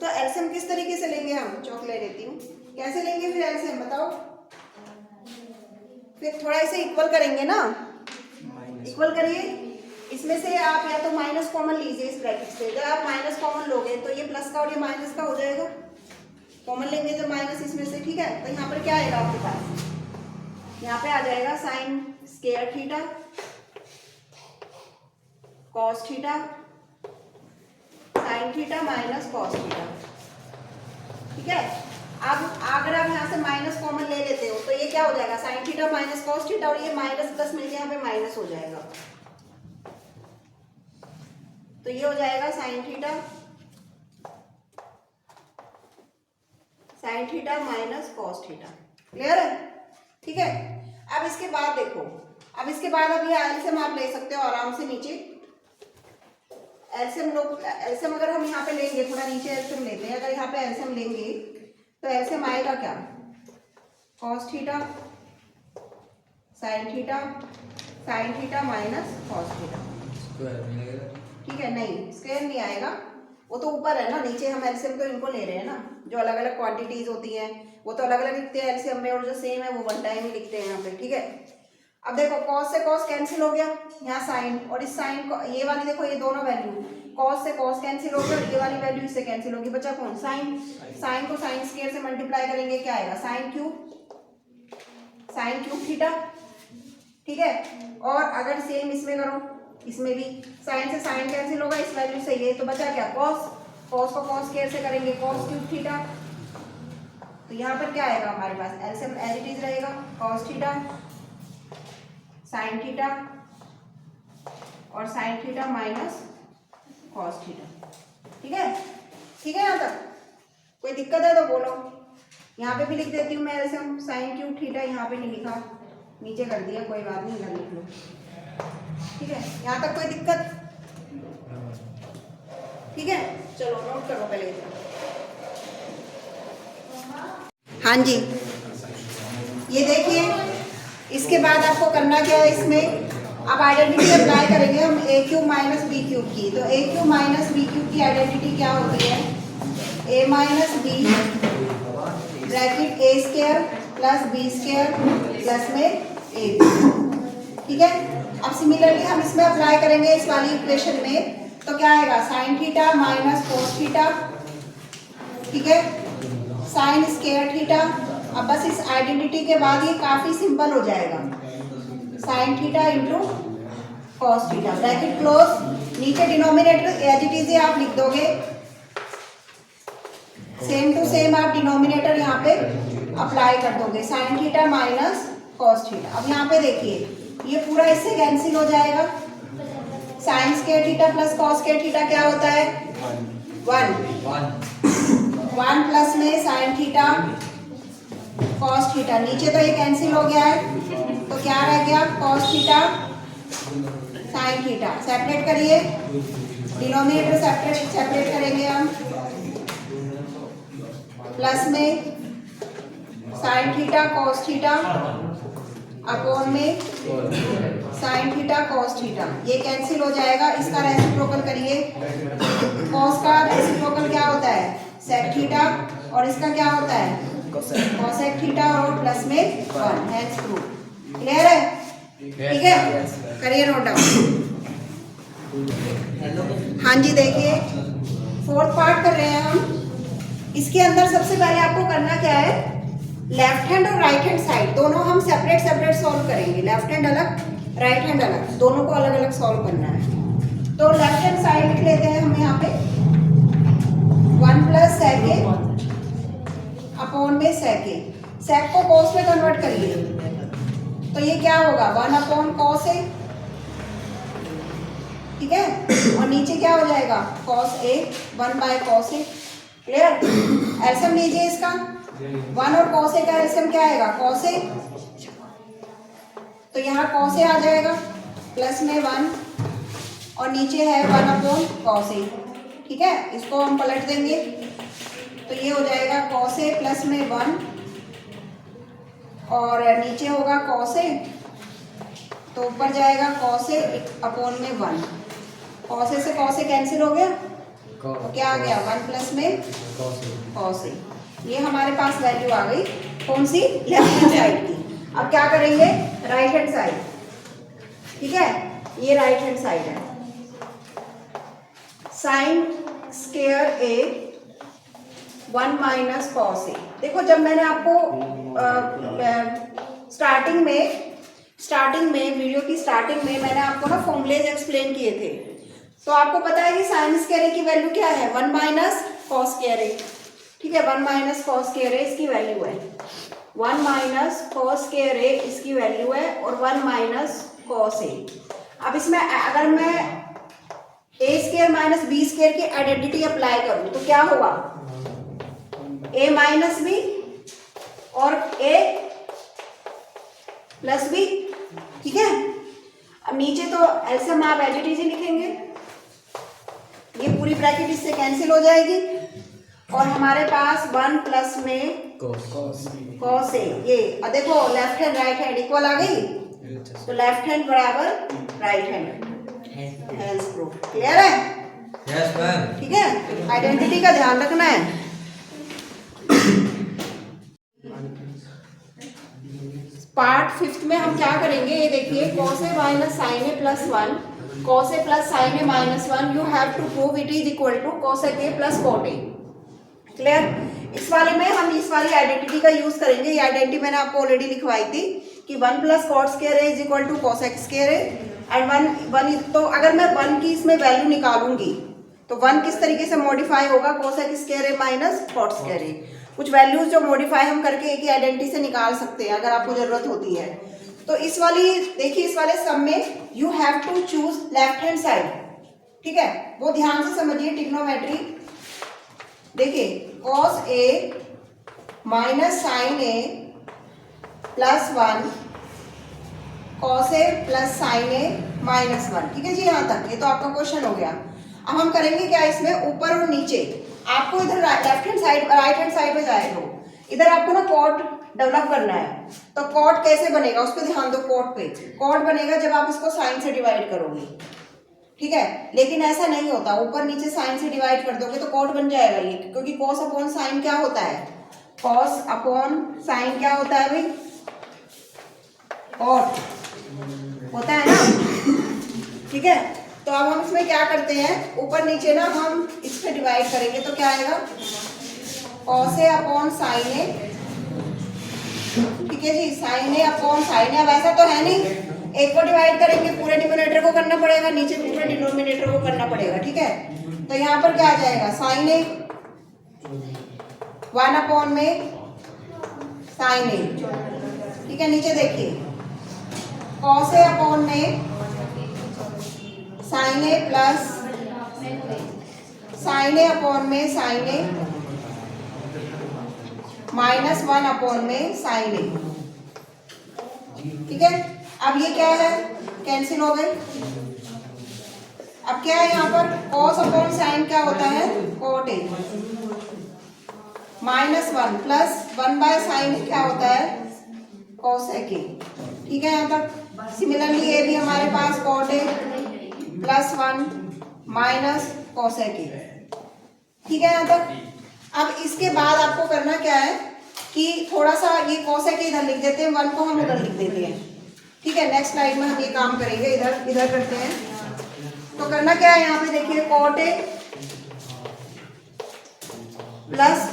तो एलसीएम किस तरीके से लेंगे हम, चौक ले लेती हूँ, कैसे लेंगे फिर एलसीएम बताओ। फिर थोड़ा इसे इक्वल करेंगे ना, इक्वल करिए, इसमें से आप या तो माइनस कॉमन लीजिए इस ब्रैकेट से, जब आप माइनस कॉमन लोगे तो ये प्लस का और ये माइनस का हो जाएगा, कॉमन लेंगे जब माइनस इसमें से, ठीक है। तो यहाँ पर क्या आएगा आपके पास, यहाँ पे आ जाएगा sign square theta cos theta sine theta minus cos theta, ठीक है। अब अगर आप यहाँ से माइनस कॉमन ले लेते हो तो ये क्या हो जाएगा, sign theta minus cos theta और ये माइनस प्लस मिलकर यहाँ पे माइनस हो जाएगा, तो ये हो जाएगा sign theta minus cos theta, clear है, ठीक है। अब इसके बाद देखो, अब इसके बाद अब ये एलसीएम आप ले सकते हो आराम से नीचे, एलसीएम अगर हम यहाँ पे लेंगे, थोड़ा नीचे एलसीएम लेते हैं, अगर यहाँ पे एलसीएम लेंगे तो एलसीएम आएगा क्या, cos theta sine theta minus cos theta, ठीक है। नहीं स्क्वायर नहीं आएगा, वो तो ऊपर है ना, नीचे हम एलसीएम तो इनको ले रहे हैं ना, जो अलग अलग क्वांटिटीज होती हैं वो तो अलग अलग लिखते हैं एलसीएम में और जो सेम है वो वन टाइम ही लिखते हैं यहाँ पे, ठीक है। अब देखो कॉस से कॉस कैंसिल हो गया, यहाँ साइन और इस साइन को, ये वाली देखो ये दोनों वैल्यू, कॉस से कॉस कैंसिल हो गया, ये वाली वैल्यू इससे कैंसिल होगी, बचा कौन, साइन। साइन को साइन स्क्वायर से मल्टीप्लाई करेंगे, क्या आएगा, साइन क्यूब थीटा, ठीक है। और अगर सेम इसमें करो, इसमें भी साइन से साइन कैंसिल होगा, इस वैल्यू से ये, तो बचा क्या, कॉस को कॉस स्क्वायर से करेंगे कॉस क्यूब थीटा, तो यहाँ पर क्या आएगा हमारे पास, एलसीएम एज इट इज रहेगा, कॉस थीटा साइन थीटा और sine theta minus cos theta, ठीक है, ठीक है। यहाँ तक कोई दिक्कत है तो बोलो, यहाँ पे भी लिख देती हूँ मैं एलसीएम, साइन क्यूब थीटा यहाँ पे नहीं लिखा, नीचे कर दिया, कोई बात नहीं, इधर लिख लो, ठीक है। यहाँ तक कोई दिक्कत, ठीक है, चलो नोट करो पहले। हाँ जी, ये देखिए, इसके बाद आपको करना क्या है, इसमें अब आइडेंटिटी अप्लाई करेंगे हम A cube minus B cube की। तो A cube minus B cube की आइडेंटिटी क्या होती है, A minus B bracket A square plus B square plus में ए बी, ठीक है। अब सिमिलरली हम इसमें अप्लाई करेंगे इस वाली इक्वेशन में, तो क्या आएगा, sign theta minus cos theta, ठीक है, साइन स्क्वायर थीटा। अब बस इस आइडेंटिटी के बाद ये काफी सिंपल हो जाएगा, sine theta into cos theta bracket close, नीचे डिनोमिनेटर एज इट इज आप लिख दोगे, सेम टू सेम आप डिनोमिनेटर यहाँ पे अप्लाई कर दोगे, sign theta minus cos theta. अब यहाँ पे देखिए ये पूरा इससे कैंसिल हो जाएगा, sign square theta plus cos square theta क्या होता है, 1 1 प्लस में साइन थीटा कॉस थीटा, नीचे तो ये कैंसिल हो गया है तो क्या रह गया, cos theta sine theta. Separate करिए, डिनोमिनेटर सेपरेट करेंगे हम, प्लस में sine theta cos theta upon में साइन थीटा कॉस थीटा, ये कैंसिल हो जाएगा। इसका रेसिप्रोकल करिए, कॉस का रेसिप्रोकल क्या होता है, सेक थीटा, और इसका क्या होता है, कोसेक थीटा, और प्लस में 1, हेंस प्रूफ। क्लियर है? ठीक है, करिए नोट डाउन। हाँ जी, देखिए फोर्थ पार्ट कर रहे हैं हम। इसके अंदर सबसे पहले आपको करना क्या है, लेफ्ट हैंड और राइट हैंड साइड दोनों हम सेपरेट सेपरेट सॉल्व करेंगे। लेफ्ट हैंड अलग, राइट हैंड अलग, दोनों को अलग अलग सॉल्व करना है। तो लेफ्ट हैंड साइड लिख लेते हैं हम यहाँ पे 1 प्लस सेक अपॉन में सेक को कॉस में कन्वर्ट करिए तो ये क्या होगा, 1 अपॉन कॉस है, ठीक है, और नीचे क्या हो जाएगा, cos A 1 by cos A. Clear? LCM लीजिए इसका, 1 और कॉस ए का एलसीएम क्या आएगा, कॉस ए, तो यहाँ कॉस ए आ जाएगा प्लस में 1 और नीचे है 1 अपॉन कॉस ए। ठीक है, इसको हम पलट देंगे तो ये हो जाएगा कॉस ए प्लस में 1 और नीचे होगा कॉस ए, तो ऊपर जाएगा कॉस ए अपॉन में 1। कॉस ए से कॉस ए कैंसिल हो गया तो क्या आ गया, 1 प्लस में कॉस ए। ये हमारे पास वैल्यू आ गई कौन सी, लेफ्ट हैंड साइड की। अब क्या करेंगे, राइट हैंड साइड। ठीक है, ये राइट हैंड साइड है, sine square A 1 minus cos ए। देखो जब मैंने आपको स्टार्टिंग में वीडियो की स्टार्टिंग में मैंने आपको ना फॉर्मूलेज एक्सप्लेन किए थे, तो आपको पता है कि साइन स्क्वायर ए की वैल्यू क्या है, 1 माइनस कॉस स्क्वायर ए। ठीक है, 1 माइनस कॉस स्क्वायर ए इसकी वैल्यू है, 1 माइनस कॉस स्क्वायर ए इसकी वैल्यू है, और 1 माइनस कॉस ए। अब इसमें अगर मैं ए स्क्वायर माइनस बी स्क्वायर की आइडेंटिटी अप्लाई करूं तो क्या होगा, ए माइनस बी और ए प्लस बी। ठीक है, अब नीचे तो एलसीएम आप एज इट इज ही लिखेंगे, ये पूरी ब्रैकेट इससे कैंसिल हो जाएगी और हमारे पास 1 प्लस में कॉस ए। ये अब देखो left hand right hand equal आ गई, तो लेफ्ट हैंड बराबर right hand, hence proof. Clear है? Yes ma'am. ठीक है, आइडेंटिटी का ध्यान रखना है। पार्ट 5 में हम क्या करेंगे, ये देखिए cos A minus sine A plus 1, cos A plus sine A minus 1, you have to prove it is equal to cosec A plus cot A. Clear? इस वाले में हम इस वाली आइडेंटिटी का यूज करेंगे। ये आइडेंटिटी मैंने आपको ऑलरेडी लिखवाई थी कि 1 plus cot square A is equal to cosec square A, and 1 तो अगर मैं 1 की इसमें वैल्यू निकालूंगी तो 1 किस तरीके से मॉडिफाई होगा, cosec square A minus cot square ए। कुछ वैल्यूज जो मॉडिफाई हम करके एक ही आइडेंटिटी से निकाल सकते हैं अगर आपको जरूरत होती है। तो इस वाली देखिए, इस वाले सम में you have to choose left hand side. ठीक है, वो ध्यान से समझिए, ट्रिग्नोमेट्री। देखिए cos A minus sine A plus 1, cos A plus sine A minus 1। ठीक है जी, यहाँ तक ये तो आपका क्वेश्चन हो गया। अब हम करेंगे क्या, इसमें ऊपर और नीचे आपको इधर left hand side right hand side पे जाए तो इधर आपको ना कॉट डेवलप करना है। तो कॉट कैसे बनेगा उस पर ध्यान दो। कॉट पे कॉट बनेगा जब आप इसको साइन से डिवाइड करोगे। ठीक है, लेकिन ऐसा नहीं होता, ऊपर नीचे साइन से डिवाइड कर दोगे तो कॉट बन जाएगा ये, क्योंकि कॉस अपॉन साइन क्या होता है, कॉस अपॉन साइन क्या होता है भाई, कॉट होता है ना। ठीक है, तो अब हम इसमें क्या करते हैं, ऊपर नीचे ना हम इस पे डिवाइड करेंगे तो क्या आएगा, cos A upon sine A. ठीक है जी, sign A upon sine A. अब ऐसा तो है नहीं, एक को डिवाइड करेंगे पूरे डिनोमिनेटर को करना पड़ेगा, नीचे पूरे डिनोमिनेटर को करना पड़ेगा। ठीक है, तो यहाँ पर क्या आ जाएगा, साइन ए 1 अपॉन में साइन ए। ठीक है, नीचे देखिए कॉस ए अपॉन में sine A plus sine A upon में साइन ए माइनस 1 अपॉन में साइन ए। ठीक है, अब ये क्या है, कैंसिल हो गए। अब क्या है यहाँ पर, कॉस अपॉन साइन क्या होता है, cot A, minus 1 plus 1 by sine क्या होता है, कॉसेक ए। ठीक है, यहाँ तक। सिमिलरली ये भी हमारे पास cot A plus 1 minus cosec A. ठीक है यहाँ तक। अब इसके बाद आपको करना क्या है कि थोड़ा सा ये कॉसेक ए इधर लिख देते हैं, 1 को हम उधर लिख देते हैं। ठीक है, नेक्स्ट स्लाइड में हम ये काम करेंगे, इधर करते हैं। तो करना क्या है, यहाँ पे देखिए cot A plus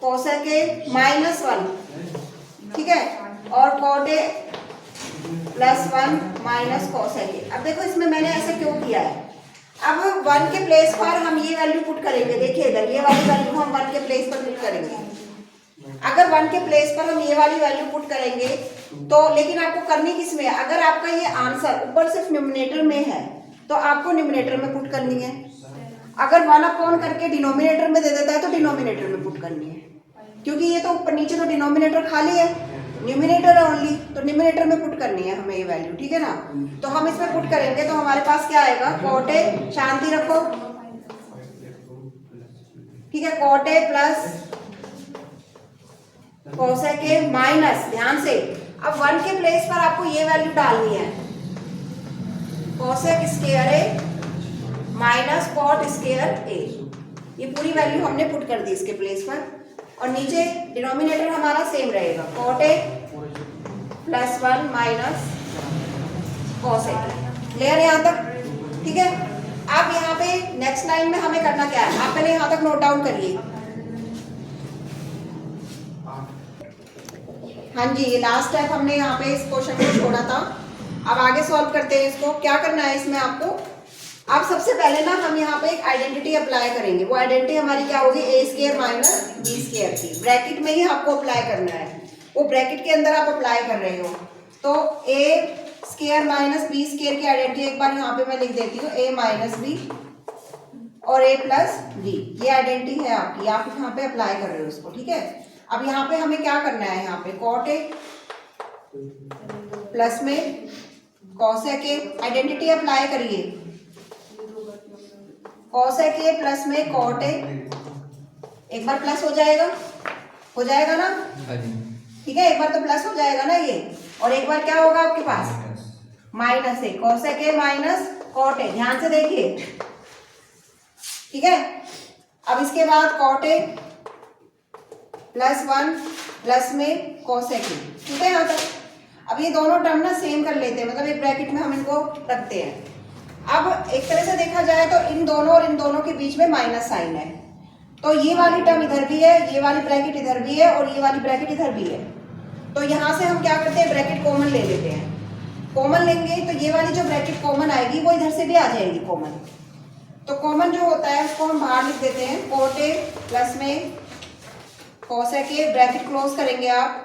cosec A minus 1, ठीक है, और cot A plus 1 minus cosec A. अब देखो इसमें मैंने ऐसा क्यों किया है, अब 1 के प्लेस पर हम ये वैल्यू पुट करेंगे। देखिए इधर ये वाली वैल्यू हम 1 के प्लेस पर पुट करेंगे। अगर 1 के प्लेस पर हम ये वाली वैल्यू पुट करेंगे तो, लेकिन आपको करनी किस में, अगर आपका ये आंसर ऊपर सिर्फ न्यूमरेटर में है तो आपको न्यूमरेटर में पुट करनी है। अगर 1 अपॉन करके डिनोमिनेटर में दे देता है तो डिनोमिनेटर में पुट करनी है, क्योंकि ये तो ऊपर नीचे तो डिनोमिनेटर खाली है, न्यूमरेटर है ओनली, तो न्यूमरेटर में पुट करनी है हमें ये वैल्यू। ठीक है ना, तो हम इसमें पुट करेंगे तो हमारे पास क्या आएगा, कॉट ए, शांति रखो, ठीक है, cot A plus cosec A minus, ध्यान से अब 1 के प्लेस पर आपको ये वैल्यू डालनी है, cosec square A minus cot square ए। ये पूरी वैल्यू हमने पुट कर दी इसके प्लेस पर, और नीचे डिनोमिनेटर हमारा सेम रहेगा, cot A plus 1 minus cosec A. Clear है यहाँ तक? ठीक है, अब यहाँ पे नेक्स्ट लाइन में हमें करना क्या है, आप पहले यहाँ तक नोट डाउन करिए। हाँ जी, ये लास्ट स्टेप हमने यहाँ पे इस क्वेश्चन को छोड़ा था। अब आगे सॉल्व करते हैं इसको। क्या करना है इसमें आपको, अब सबसे पहले ना हम यहाँ पे एक आइडेंटिटी अप्लाई करेंगे। वो आइडेंटिटी हमारी क्या होगी, ए स्क्वायर माइनस बी स्क्वायर की। ब्रैकेट में ही आपको अप्लाई करना है, वो ब्रैकेट के अंदर आप अप्लाई कर रहे हो। तो ए स्क्वायर माइनस बी स्क्वायर की आइडेंटिटी एक बार यहाँ पे मैं लिख देती हूँ, ए माइनस बी और ए प्लस बी, ये आइडेंटिटी है आपकी, आप यहाँ पे अप्लाई कर रहे हो उसको। ठीक है, अब यहाँ पे हमें क्या करना है, यहाँ पे कॉट ए प्लस में कॉसेक ए, आइडेंटिटी अप्लाई करिए, कॉसेक ए प्लस में कॉट ए, एक बार प्लस हो जाएगा ना, ठीक है, एक बार तो प्लस हो जाएगा ना ये, और एक बार क्या होगा आपके पास, minus A, cosec A minus cot A. ध्यान से देखिए, ठीक है। अब इसके बाद कॉट ए प्लस 1 प्लस में कॉसेक ए, ठीक है यहाँ तक। अब ये दोनों टर्म ना सेम कर लेते हैं, मतलब एक ब्रैकेट में हम इनको रखते हैं। अब एक तरह से देखा जाए तो इन दोनों और इन दोनों के बीच में माइनस साइन है, तो ये वाली टर्म इधर भी है, ये वाली ब्रैकेट इधर भी है, और ये वाली ब्रैकेट इधर भी है। तो यहाँ से हम क्या करते हैं, ब्रैकेट कॉमन ले लेते हैं। कॉमन लेंगे तो ये वाली जो ब्रैकेट कॉमन आएगी वो इधर से भी आ जाएगी कॉमन। तो कॉमन जो होता है उसको हम बाहर लिख देते हैं, कॉट ए प्लस में कॉसेक ए, ब्रैकेट क्लोज करेंगे आप,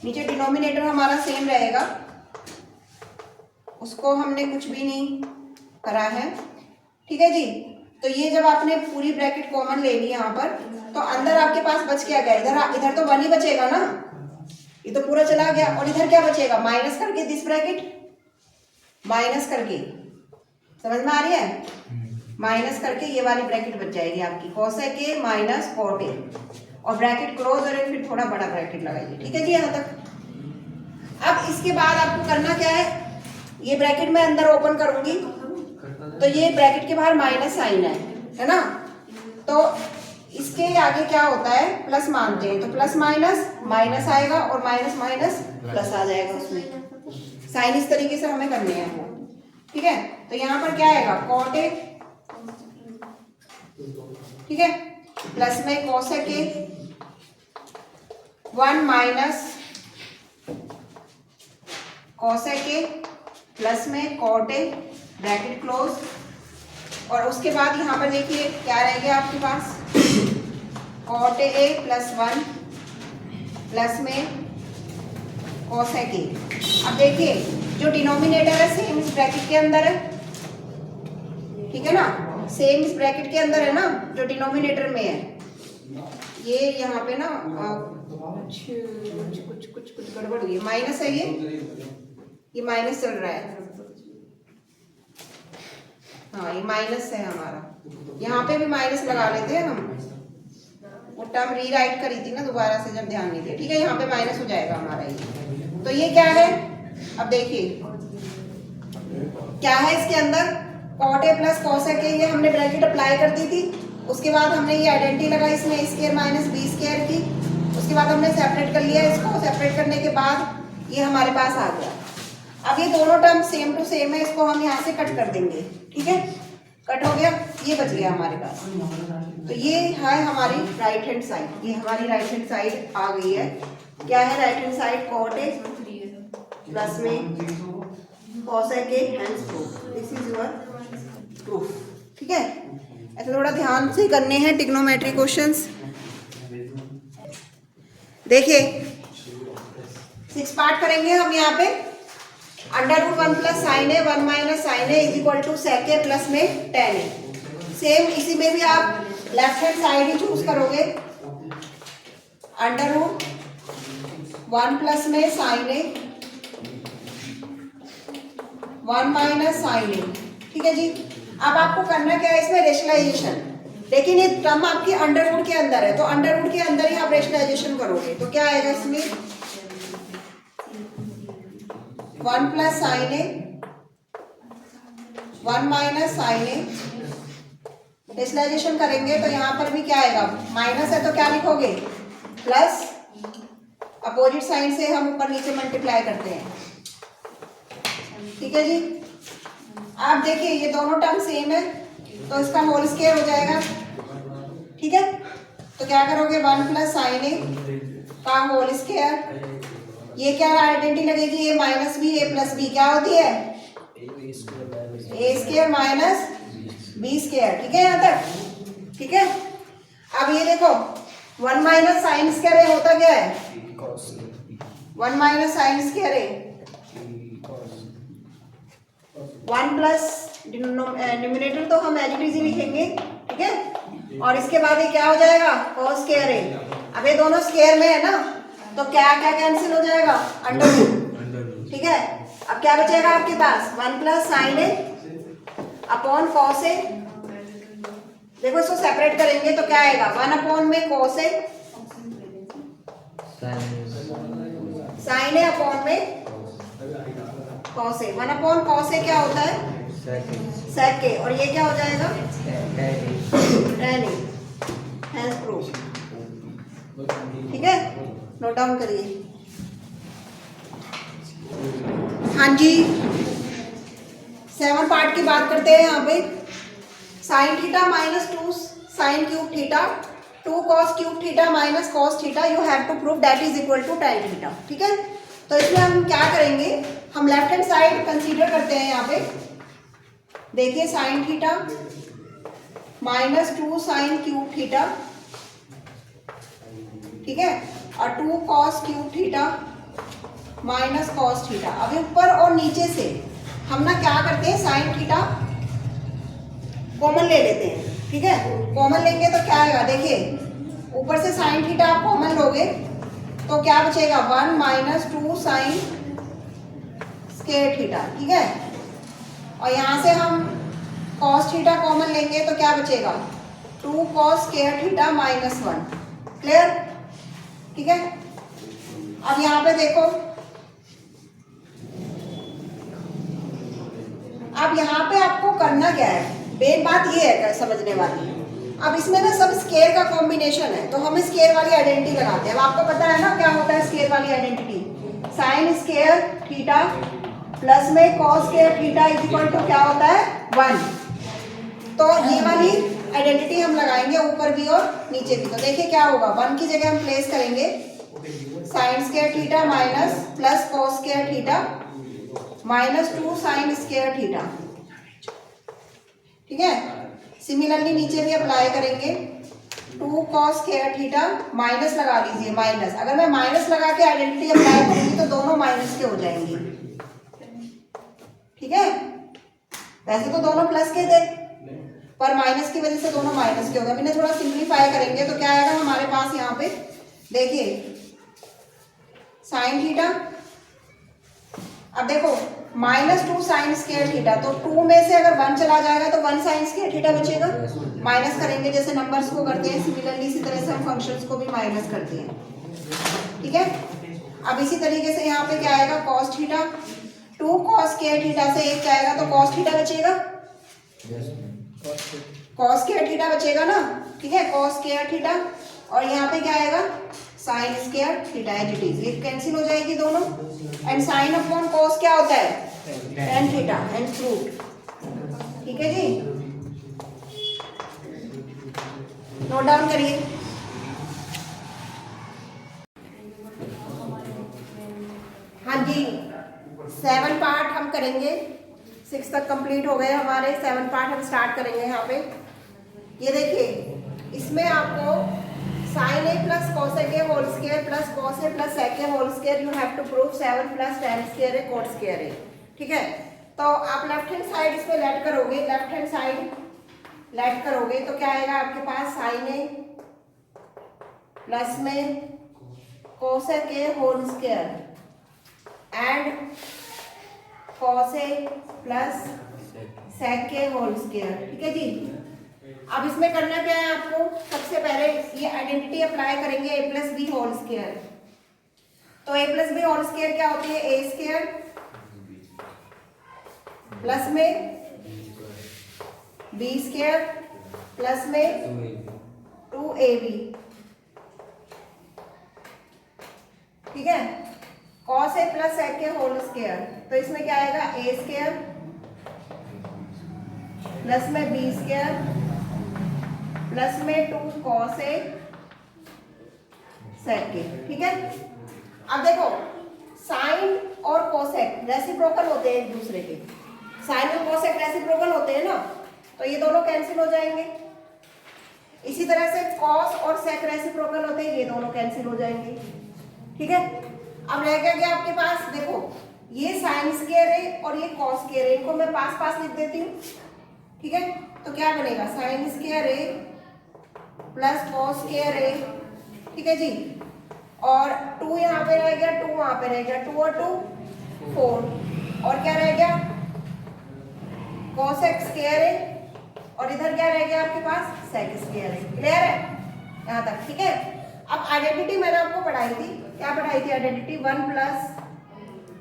नीचे डिनोमिनेटर हमारा सेम रहेगा, उसको हमने कुछ भी नहीं करा है। ठीक है जी, तो ये जब आपने पूरी ब्रैकेट कॉमन ले ली यहाँ पर, तो अंदर आपके पास बच क्या गया, इधर तो 1 ही बचेगा ना, ये तो पूरा चला गया, और इधर क्या बचेगा, माइनस करके दिस ब्रैकेट, माइनस करके, समझ में आ रही है, माइनस करके ये वाली ब्रैकेट बच जाएगी आपकी, cosec A minus cot A, और ब्रैकेट क्लोज, और फिर थोड़ा बड़ा ब्रैकेट लगाइए। ठीक है जी यहाँ तक। अब इसके बाद आपको करना क्या है, ये ब्रैकेट मैं अंदर ओपन करूंगी तो ये ब्रैकेट के बाहर माइनस साइन है ना, तो इसके आगे क्या होता है, प्लस मानते हैं, तो प्लस माइनस माइनस आएगा, और माइनस माइनस प्लस आ जाएगा उसमें। साइन इस तरीके से हमें करने हैं वो। ठीक है, तो यहाँ पर क्या आएगा, कॉट ए, ठीक है, प्लस में कॉसेक ए, 1 माइनस कॉसेक ए प्लस में कॉट ए, ब्रैकेट क्लोज, और उसके बाद यहाँ पर देखिए क्या रह गया आपके पास, कॉट ए प्लस 1 प्लस में कॉसेक ए। अब देखिए जो डिनोमिनेटर है सेम इस ब्रैकेट के अंदर है, ठीक है ना, सेम इस ब्रैकेट के अंदर है ना, जो डिनोमिनेटर में है। ये यहाँ पे ना कुछ गड़बड़ हुई है, माइनस है ये माइनस चल रहा है। हाँ ये माइनस है हमारा, यहाँ पे भी माइनस लगा लेते हैं हम। वो टर्म रीराइट करी थी ना दोबारा से जब ध्यान नहीं दिया। ठीक है, यहाँ पे माइनस हो जाएगा हमारा ये। तो ये क्या है, अब देखिए क्या है इसके अंदर, cot A plus cosec A, ये हमने ब्रैकेट अप्लाई कर दी थी। उसके बाद हमने ये आइडेंटिटी लगाई इसमें स्क्वायर माइनस बी स्क्वायर की। उसके बाद हमने सेपरेट कर लिया इसको। सेपरेट करने के बाद ये हमारे पास आ गया। अब ये दोनों टर्म सेम टू सेम है, इसको हम यहाँ से कट कर देंगे। ठीक है, कट हो गया, ये बच गया हमारे पास। तो ये है हमारी राइट हैंड साइड, ये हमारी राइट हैंड साइड आ गई है। क्या है right hand side, cot A plus में cosec A hence proof, this is your proof. ठीक है, ऐसे थोड़ा ध्यान से करने हैं ट्रिग्नोमेट्री क्वेश्चंस। देखिए 6 पार्ट करेंगे हम यहाँ पे। √1 plus sine A 1 minus sine A is equal to sec A plus में टेन ए। सेम इसी में भी आप लेफ्ट हैंड साइड ही चूज करोगे। √1 प्लस में sine A 1 minus sine A. ठीक है जी, अब आपको करना क्या है इसमें, रेशनलाइजेशन। लेकिन ये टर्म आपकी अंडरवुड के अंदर है, तो अंडरवुड के अंदर ही आप रेशनलाइजेशन करोगे। तो क्या आएगा इसमें, 1 plus sine A 1 minus sine A. Rationalisation करेंगे तो यहाँ पर भी क्या आएगा, माइनस है तो क्या लिखोगे, प्लस। अपोजिट साइन से हम ऊपर नीचे मल्टीप्लाई करते हैं। ठीक है जी, आप देखिए ये दोनों टर्म सेम है, तो इसका होल स्क्वायर हो जाएगा। ठीक है, तो क्या करोगे, 1 प्लस साइन ए का होल स्क्वायर। ये क्या आइडेंटिटी लगेगी, ए माइनस बी ए प्लस बी क्या होती है, A square minus B square. ठीक है यहाँ तक। ठीक है, अब ये देखो 1 माइनस साइन स्क्वायर ए होता क्या है, 1 minus sine square A 1 plus denominator तो हम एज इट इज लिखेंगे। ठीक है, और इसके बाद ये क्या हो जाएगा, कॉस स्क्वायर ए। अब ये दोनों स्क्वायर में है ना, तो क्या क्या कैंसिल हो जाएगा, अंडर। ठीक है, अब क्या बचेगा आपके पास, 1 plus sine A upon cos ए। देखो इसको सेपरेट करेंगे तो क्या आएगा, 1 अपॉन में cos A sine A upon में कॉस ए। 1 अपॉन कॉस ए क्या होता है, सेक ए, और ये क्या हो जाएगा, टेन ए। Hence proof. ठीक है, नोट डाउन करिए। हाँ जी, 7 पार्ट की बात करते हैं यहाँ पे। Sine theta minus 2 sine cube theta 2 cos cube theta minus cos theta you have to prove that is equal to tan theta. ठीक है, तो इसमें हम क्या करेंगे, हम लेफ्ट हैंड साइड कंसीडर करते हैं यहाँ पे। देखिए sign theta minus 2 sine cube theta, ठीक है, और 2 cos cube theta minus cos theta. अभी ऊपर और नीचे से हम ना क्या करते हैं, साइन थीटा कॉमन ले लेते हैं। ठीक है, कॉमन लेंगे तो क्या आएगा, देखिए ऊपर से साइन थीटा आप कॉमन लोगे तो क्या बचेगा, 1 माइनस 2 साइन स्क्वायर थीटा। ठीक है, और यहाँ से हम कॉस थीटा कॉमन लेंगे तो क्या बचेगा, 2 cos square theta minus 1। Clear. ठीक है, अब यहाँ पे देखो, अब यहाँ पे आपको करना क्या है, मेन बात ये है समझने वाली। अब इसमें ना सब स्क्वायर का कॉम्बिनेशन है, तो हम स्क्वायर वाली आइडेंटिटी लगाते हैं। अब आपको पता है ना क्या होता है स्क्वायर वाली identity, sine square theta plus में cos square theta is equal to क्या होता है, 1। तो ये वाली आइडेंटिटी हम लगाएंगे ऊपर भी और नीचे भी। तो देखिए क्या होगा, 1 की जगह हम प्लेस करेंगे sign square theta minus plus cos square theta minus 2 sign square theta. ठीक है, सिमिलरली नीचे भी अप्लाई करेंगे, 2 कॉस स्क्वायर थीटा माइनस लगा लीजिए, माइनस। अगर मैं माइनस लगा के आइडेंटिटी अप्लाई करूंगी तो दोनों माइनस के हो जाएंगे। ठीक है, वैसे तो दोनों प्लस के थे, पर माइनस की वजह से दोनों माइनस के हो गए। अब इन्हें थोड़ा सिंप्लीफाई करेंगे तो क्या आएगा हमारे पास यहाँ पे, देखिए साइन थीटा। अब देखो -2 साइन स्क्वायर थीटा, तो 2 में से अगर 1 चला जाएगा तो 1 साइन स्क्वायर थीटा बचेगा। माइनस करेंगे जैसे नंबर्स को करते हैं, सिमिलरली इसी तरह से हम फंक्शंस को भी माइनस करते हैं, ठीक है। अब इसी तरीके से यहाँ पे क्या आएगा, cos theta. 2 cos square theta से 1 जाएगा तो कॉस थीटा बचेगा, कॉस स्क्वायर थीटा बचेगा ना, ठीक है, कॉस स्क्वायर थीटा। और यहाँ पे क्या आएगा, sine square theta, as it is, ये कैंसिल हो जाएगी दोनों। एंड साइन अपॉन कॉस क्या होता है, tan थीटा एंड फ्रूट, ठीक है जी, नोट डाउन करिए। हाँ जी, 7 पार्ट हम करेंगे, 6 तक कंप्लीट हो गए हमारे, 7 पार्ट हम स्टार्ट करेंगे यहाँ पे। ये देखिए इसमें आपको sine A plus cos A whole square plus cos A plus sec A whole square, you have to prove 7 plus tan square A cot square A, ठीक है। तो आप लेफ्ट हैंड साइड इसमें लेट करोगे, लेफ्ट हैंड साइड लेट करोगे तो क्या आएगा आपके पास, साइन ए प्लस में cosec A whole square and cos A plus sec A whole square, ठीक है जी। अब इसमें करना क्या है आपको, सबसे पहले ये आइडेंटिटी अप्लाई करेंगे a plus B whole square. तो a plus B whole square क्या होती है, ए स्क्वायर प्लस में बी स्क्वायर प्लस में 2ab, ठीक है। Cos A plus sec A whole square, तो इसमें क्या आएगा, ए स्क्वायर प्लस में बी स्क्वायर प्लस में 2 कॉस ए सेक ए, ठीक है। अब देखो साइन और कोसेक रेसिप्रोकल होते हैं एक दूसरे के, साइन और कोसेक रेसिप्रोकल होते हैं ना, तो ये दोनों कैंसिल हो जाएंगे। इसी तरह से कॉस और सेक रेसिप्रोकल होते हैं, ये दोनों कैंसिल हो जाएंगे, ठीक है। अब रह गया आपके पास, देखो ये साइन स्क्वायर है और ये कॉस स्क्वायर है, इनको मैं पास पास लिख देती हूँ, ठीक है। तो क्या बनेगा, साइन स्क्वायर है प्लस कॉस स्क्वायर है, ठीक है जी। और 2 यहाँ पे रह गया, 2 वहां पे रह गया, 2 और 2 4, और क्या रह गया, कॉसेक स्क्वायर है, और इधर क्या रह गया आपके पास, सेक स्क्वायर है। क्लियर है यहाँ तक, ठीक है। अब आइडेंटिटी मैंने आपको पढ़ाई थी, क्या पढ़ाई थी आइडेंटिटी, 1 प्लस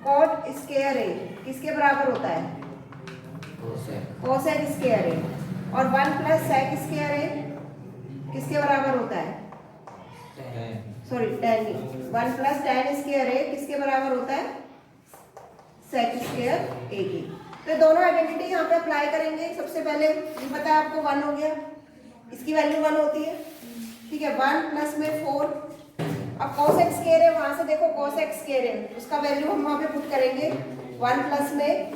कॉट स्क्वायर है किसके बराबर होता है, कोसेक स्क्वायर है, और 1 प्लस सेक स्क्वायर है किसके बराबर होता है, sorry tan, 1 plus tan square है किसके बराबर होता है, सेक स्क्वायर ए की। तो दोनों आइडेंटिटी यहाँ पे अप्लाई करेंगे। सबसे पहले ये पता है आपको 1 हो गया, इसकी वैल्यू 1 होती है, ठीक है। 1 प्लस में 4, अब कोसेक स्क्वायर है, वहां से देखो कोसेक स्क्वायर है, उसका वैल्यू हम वहां पे पुट करेंगे, 1 प्लस में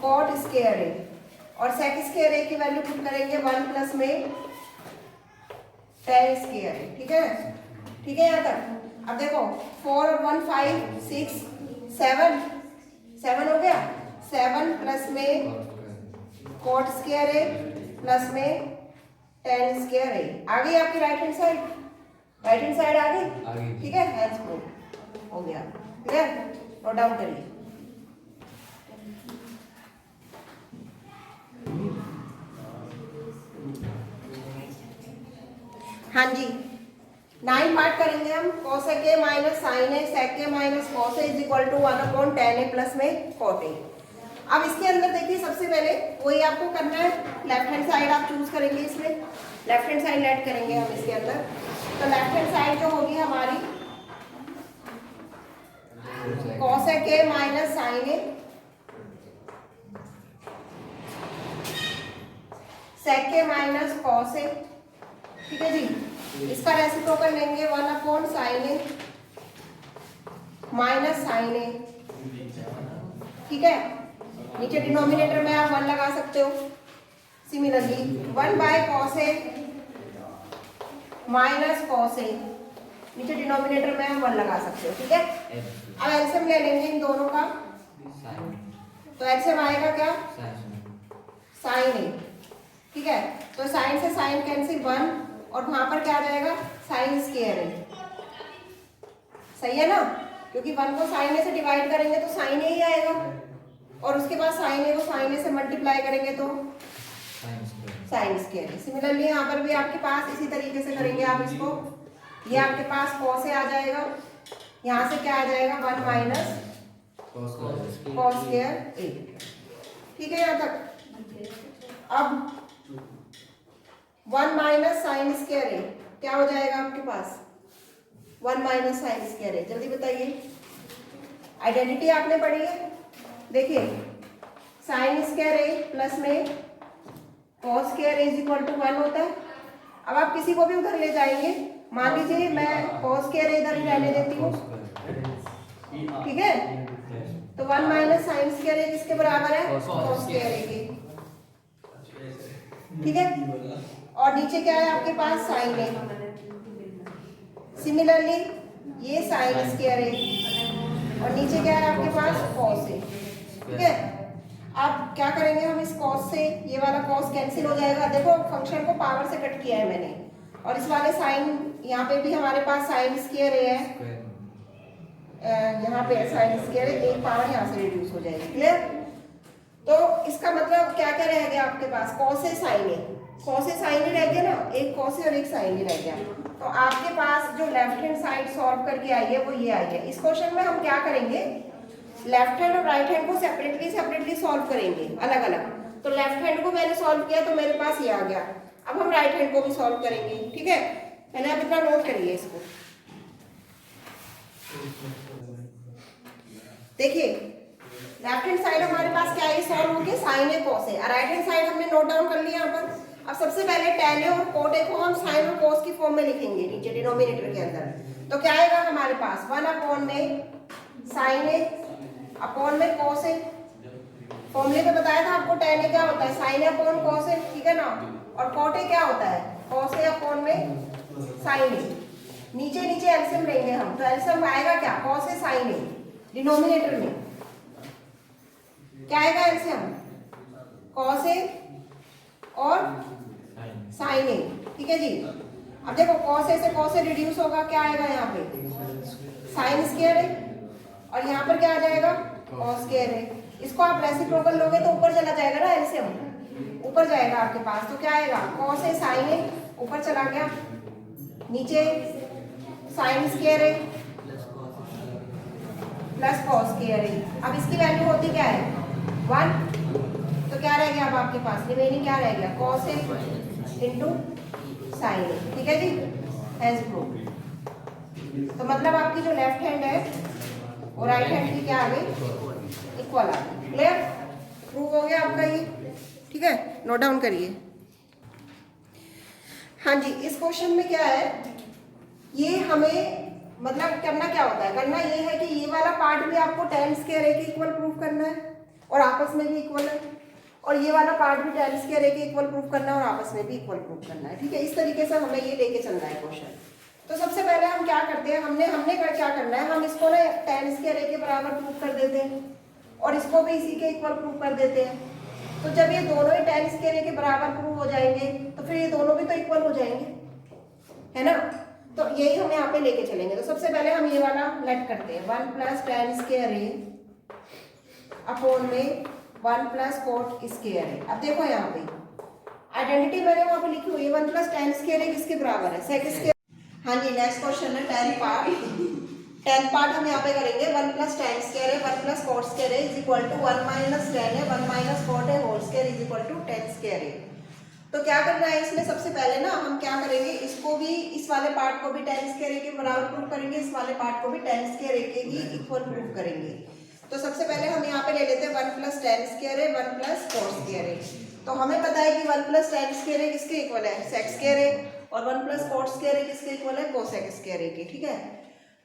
कॉट स्क्वायर है, और सेक स्क्वायर ए की वैल्यू पुट करेंगे 1 प्लस में tan स्क्वायर है, ठीक है, ठीक है यहाँ तक। अब देखो 4 और 1 5 6 7 हो गया, 7 प्लस में कॉट स्क्वायर है प्लस में tan स्क्वायर है, आ गई आपकी right hand side, right hand side आ गई, ठीक है, हैंड्स प्रूफ हो गया। क्लियर, नोट डाउन करिए। हाँ जी, 9 पार्ट करेंगे हम। Cosec A minus sine A sec A minus cos A is equal to 1/tan A plus में कॉट ए। अब इसके अंदर देखिए सबसे पहले वही आपको करना है, लेफ्ट हैंड साइड आप चूज करेंगे, इसमें लेफ्ट हैंड साइड लेट करेंगे हम इसके अंदर। तो लेफ्ट हैंड साइड जो होगी हमारी cosec A minus sine A sec A minus cos A, ठीक है जी। इसका रेसिप्रोकल लेंगे 1/sin A minus sine A, ठीक है। नीचे डिनोमिनेटर में आप 1 लगा सकते हो। सिमिलरली 1/cos ए माइनस कॉस ए, नीचे डिनोमिनेटर में हम 1 लगा सकते हो, ठीक है। अब एलसीएम ले लेंगे इन दोनों का, तो एलसीएम आएगा क्या, साइन ए ठीक है, तो साइन से साइन कैंसिल 1 और वहां पर क्या आ जाएगा साइन स्क्वायर ए, सही है ना, क्योंकि 1 को साइन ए से डिवाइड करेंगे तो साइन ए ही आएगा और उसके बाद साइन ए को साइन ए से मल्टीप्लाई करेंगे तो साइन स्क्वायर ए। सिमिलरली यहाँ पर भी आपके पास इसी तरीके से करेंगे आप इसको, ये आपके पास कॉस ए आ जाएगा, यहाँ से क्या आ जाएगा 1 माइनस कॉस स्क्वायर ए। ठीक है यहाँ तक। अब 1 माइनस साइन स्क्वायर ए क्या हो जाएगा आपके पास 1 माइनस साइन स्क्वायर ए। जल्दी बताइए, आइडेंटिटी आपने पढ़ी है, देखिए साइन स्क्वायर ए प्लस में cos square A is equal to 1 होता है। अब आप किसी को भी उधर ले जाएंगे, मान लीजिए मैं कॉस स्क्वायर ए इधर रहने देती हूँ, ठीक है, तो 1 माइनस साइन स्क्वायर ए किसके बराबर है कॉस स्क्वायर ए के, ठीक है, और नीचे क्या है आपके पास साइन ए। सिमिलरली ये साइन स्क्वायर ए और नीचे क्या है आपके पास कॉस ए, ठीक है। अब क्या करेंगे हम, इस कॉस से ये वाला कॉस कैंसिल हो जाएगा, देखो फंक्शन को पावर से कट किया है मैंने, और इस वाले साइन यहाँ पे भी हमारे पास साइन स्क्वायर ए है, यहाँ पे साइन स्क्वायर ए, एक पावर यहाँ से रिड्यूस हो जाएगी, क्लियर। तो इसका मतलब क्या क्या रह गया आपके पास cos A sine A, cos A sine ए रह गया ना, एक कॉस ए और एक साइन ए रह गया। तो आपके पास जो लेफ्ट हैंड साइड सॉल्व करके आई है वो ये आई है। इस क्वेश्चन में हम क्या करेंगे, लेफ्ट हैंड और राइट हैंड को सेपरेटली सॉल्व करेंगे अलग अलग। तो लेफ्ट हैंड को मैंने सॉल्व किया तो मेरे पास ये आ गया, अब हम राइट हैंड को भी सॉल्व करेंगे, ठीक है। मैंने आप इतना नोट करिए इसको, देखिए लेफ्ट हैंड साइड हमारे पास क्या है सॉल्व होके साइन ए कॉस है, राइट हैंड साइड हमने नोट डाउन कर लिया यहाँ पर। अब सबसे पहले tan ए और cot ए को हम साइन और कॉस की फॉर्म में लिखेंगे नीचे डिनोमिनेटर के अंदर। तो क्या आएगा हमारे पास 1 अपॉन में साइन ए अपॉन में कॉस ए, फॉर्मूले में बताया था आपको tan ए क्या होता है sign A upon cos A, ठीक है ना, और cot ए क्या होता है कॉस ए अपॉन में साइन ए। नीचे नीचे एलसीएम लेंगे हम, तो एलसीएम आएगा क्या cos A sine A, denominator में क्या आएगा एलसीएम कॉस ए और साइन ए, ठीक है जी। अब देखो कॉस ए से कॉस ए रिड्यूस होगा, क्या आएगा यहाँ पे साइन स्क्वायर ए, और यहाँ पर क्या आ जाएगा कॉस स्क्वायर ए। इसको आप रेसिप्रोकल लोगे तो ऊपर चला जाएगा ना एलसीएम, ऊपर जाएगा आपके पास, तो क्या आएगा कॉस ए साइन ए ऊपर चला गया, नीचे sign square A plus cos square ए। अब इसकी वैल्यू होती क्या है 1, तो क्या रह गया अब आपके पास रिमेनिंग क्या रह गया cos A into sine A, ठीक है जी, हैज प्रूव। तो मतलब आपकी जो लेफ्ट हैंड है और राइट हैंड की क्या आ गई इक्वल आ गई, क्लियर, प्रूव हो गया आपका ये, ठीक है, नोट डाउन करिए। हाँ जी, इस क्वेश्चन में क्या है, ये हमें मतलब करना क्या होता है, करना ये है कि ये वाला पार्ट भी आपको tan स्क्वायर ए के इक्वल प्रूव करना है और आपस में भी इक्वल है, और ये वाला पार्ट भी tan स्क्वायर ए के इक्वल प्रूव करना है और आपस में भी इक्वल प्रूव करना है, ठीक है। इस तरीके से हमें ये लेके चलना है क्वेश्चन। तो सबसे पहले हम क्या करते हैं, हमने क्या करना है, हम इसको ना tan स्क्वायर ए के बराबर प्रूव कर देते हैं और इसको भी इसी के इक्वल प्रूव कर देते हैं। तो जब ये दोनों ही tan स्क्वायर ए के बराबर प्रूव हो जाएंगे तो फिर ये दोनों भी तो इक्वल हो जाएंगे, है ना। तो यही हम यहाँ पे लेके चलेंगे। तो सबसे पहले हम ये वाला लेट करते हैं 1 प्लस tan स्क्वायर ए अपॉन में 1 प्लस cot स्क्वायर ए। अब देखो यहाँ पे आइडेंटिटी मैंने वहाँ पे लिखी हुई है 1 प्लस tan स्क्वायर ए किसके बराबर है सेक स्क्वायर। हाँ जी, नेक्स्ट क्वेश्चन है tan पार्ट हम यहाँ पे करेंगे 1 plus tan square A 1 plus cot square A is equal to 1 minus tan A 1 minus cot A whole square is equal to tan square A. तो क्या करना है इसमें, सबसे पहले ना हम क्या करेंगे, इसको भी इस वाले पार्ट को भी tan स्क्वायर ए के बराबर प्रूव करेंगे, इस वाले पार्ट को भी tan स्क्वायर ए के ही इक्वल प्रूव करेंगे। तो सबसे पहले हम यहाँ पे ले लेते हैं 1 plus tan square A 1 plus cot square A. तो हमें पता है कि 1 प्लस tan स्क्वायर ए किसके इक्वल है sec स्क्वायर ए, और 1 प्लस cot स्क्वायर ए किसके इक्वल है cosec स्क्वायर ए के, ठीक है।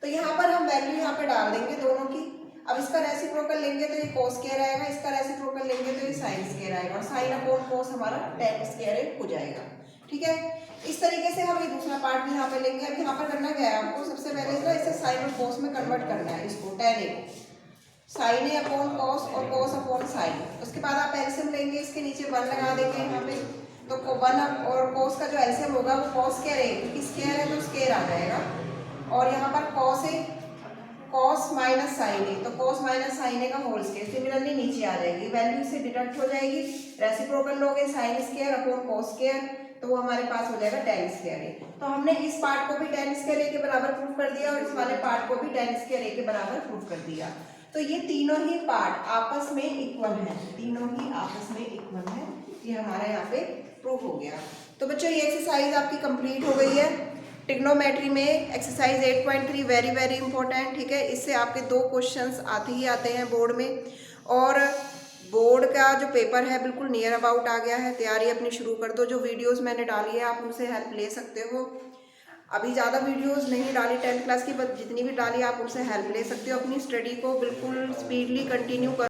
तो यहाँ पर हम वैल्यू यहाँ पे डाल देंगे दोनों की। अब इसका रेसिप्रोकल लेंगे तो ये cos स्क्वायर आएगा, इसका रेसिप्रोकल लेंगे तो ये sin स्क्वायर आएगा, और sin अपॉन cos हमारा tan स्क्वायर ए हो जाएगा, ठीक है। इस तरीके से हम ये दूसरा पार्ट भी यहाँ पे लेंगे। अब यहाँ पर करना क्या है आपको, सबसे पहले ना इसे sin और cos में कन्वर्ट करना है इसको, tan ए को sin ए अपॉन cos और cos अपॉन sin। उसके बाद आप एलसीएम लेंगे, इसके नीचे 1 लगा देंगे यहाँ पे, तो 1 और cos का जो एलसीएम होगा वो cos स्क्वायर है, क्योंकि स्क्वायर है तो स्क्वायर आ जाएगा। और यहाँ पर cos है, cos माइनस साइन है, तो cos माइनस साइन है का होल स्क्वायर। सिमिलरली नीचे आ जाएगी, वैल्यू इससे डिडक्ट हो जाएगी, रेसिप्रोकल लोगे sine square upon cos square, तो वो हमारे पास हो जाएगा tan स्क्वायर ए। तो हमने इस पार्ट को भी tan स्क्वायर ए के बराबर प्रूव कर दिया और इस वाले पार्ट को भी tan स्क्वायर ए के बराबर प्रूव कर दिया। तो ये तीनों ही पार्ट आपस में इक्वल है, तीनों ही आपस में इक्वल है, ये हमारा यहाँ पे प्रूव हो गया। तो बच्चों ये एक्सरसाइज आपकी कंप्लीट हो गई है। ट्रिग्नोमेट्री में एक्सरसाइज 8.3 वेरी वेरी इंपॉर्टेंट, ठीक है। इससे आपके 2 क्वेश्चंस आते ही आते हैं बोर्ड में, और बोर्ड का जो पेपर है बिल्कुल नियर अबाउट आ गया है। तैयारी अपनी शुरू कर दो। जो वीडियोस मैंने डाली है आप उनसे हेल्प ले सकते हो। अभी ज़्यादा वीडियोस नहीं डाली 10th क्लास की, बट जितनी भी डाली आप उनसे हेल्प ले सकते हो। अपनी स्टडी को बिल्कुल स्पीडली कंटिन्यू कर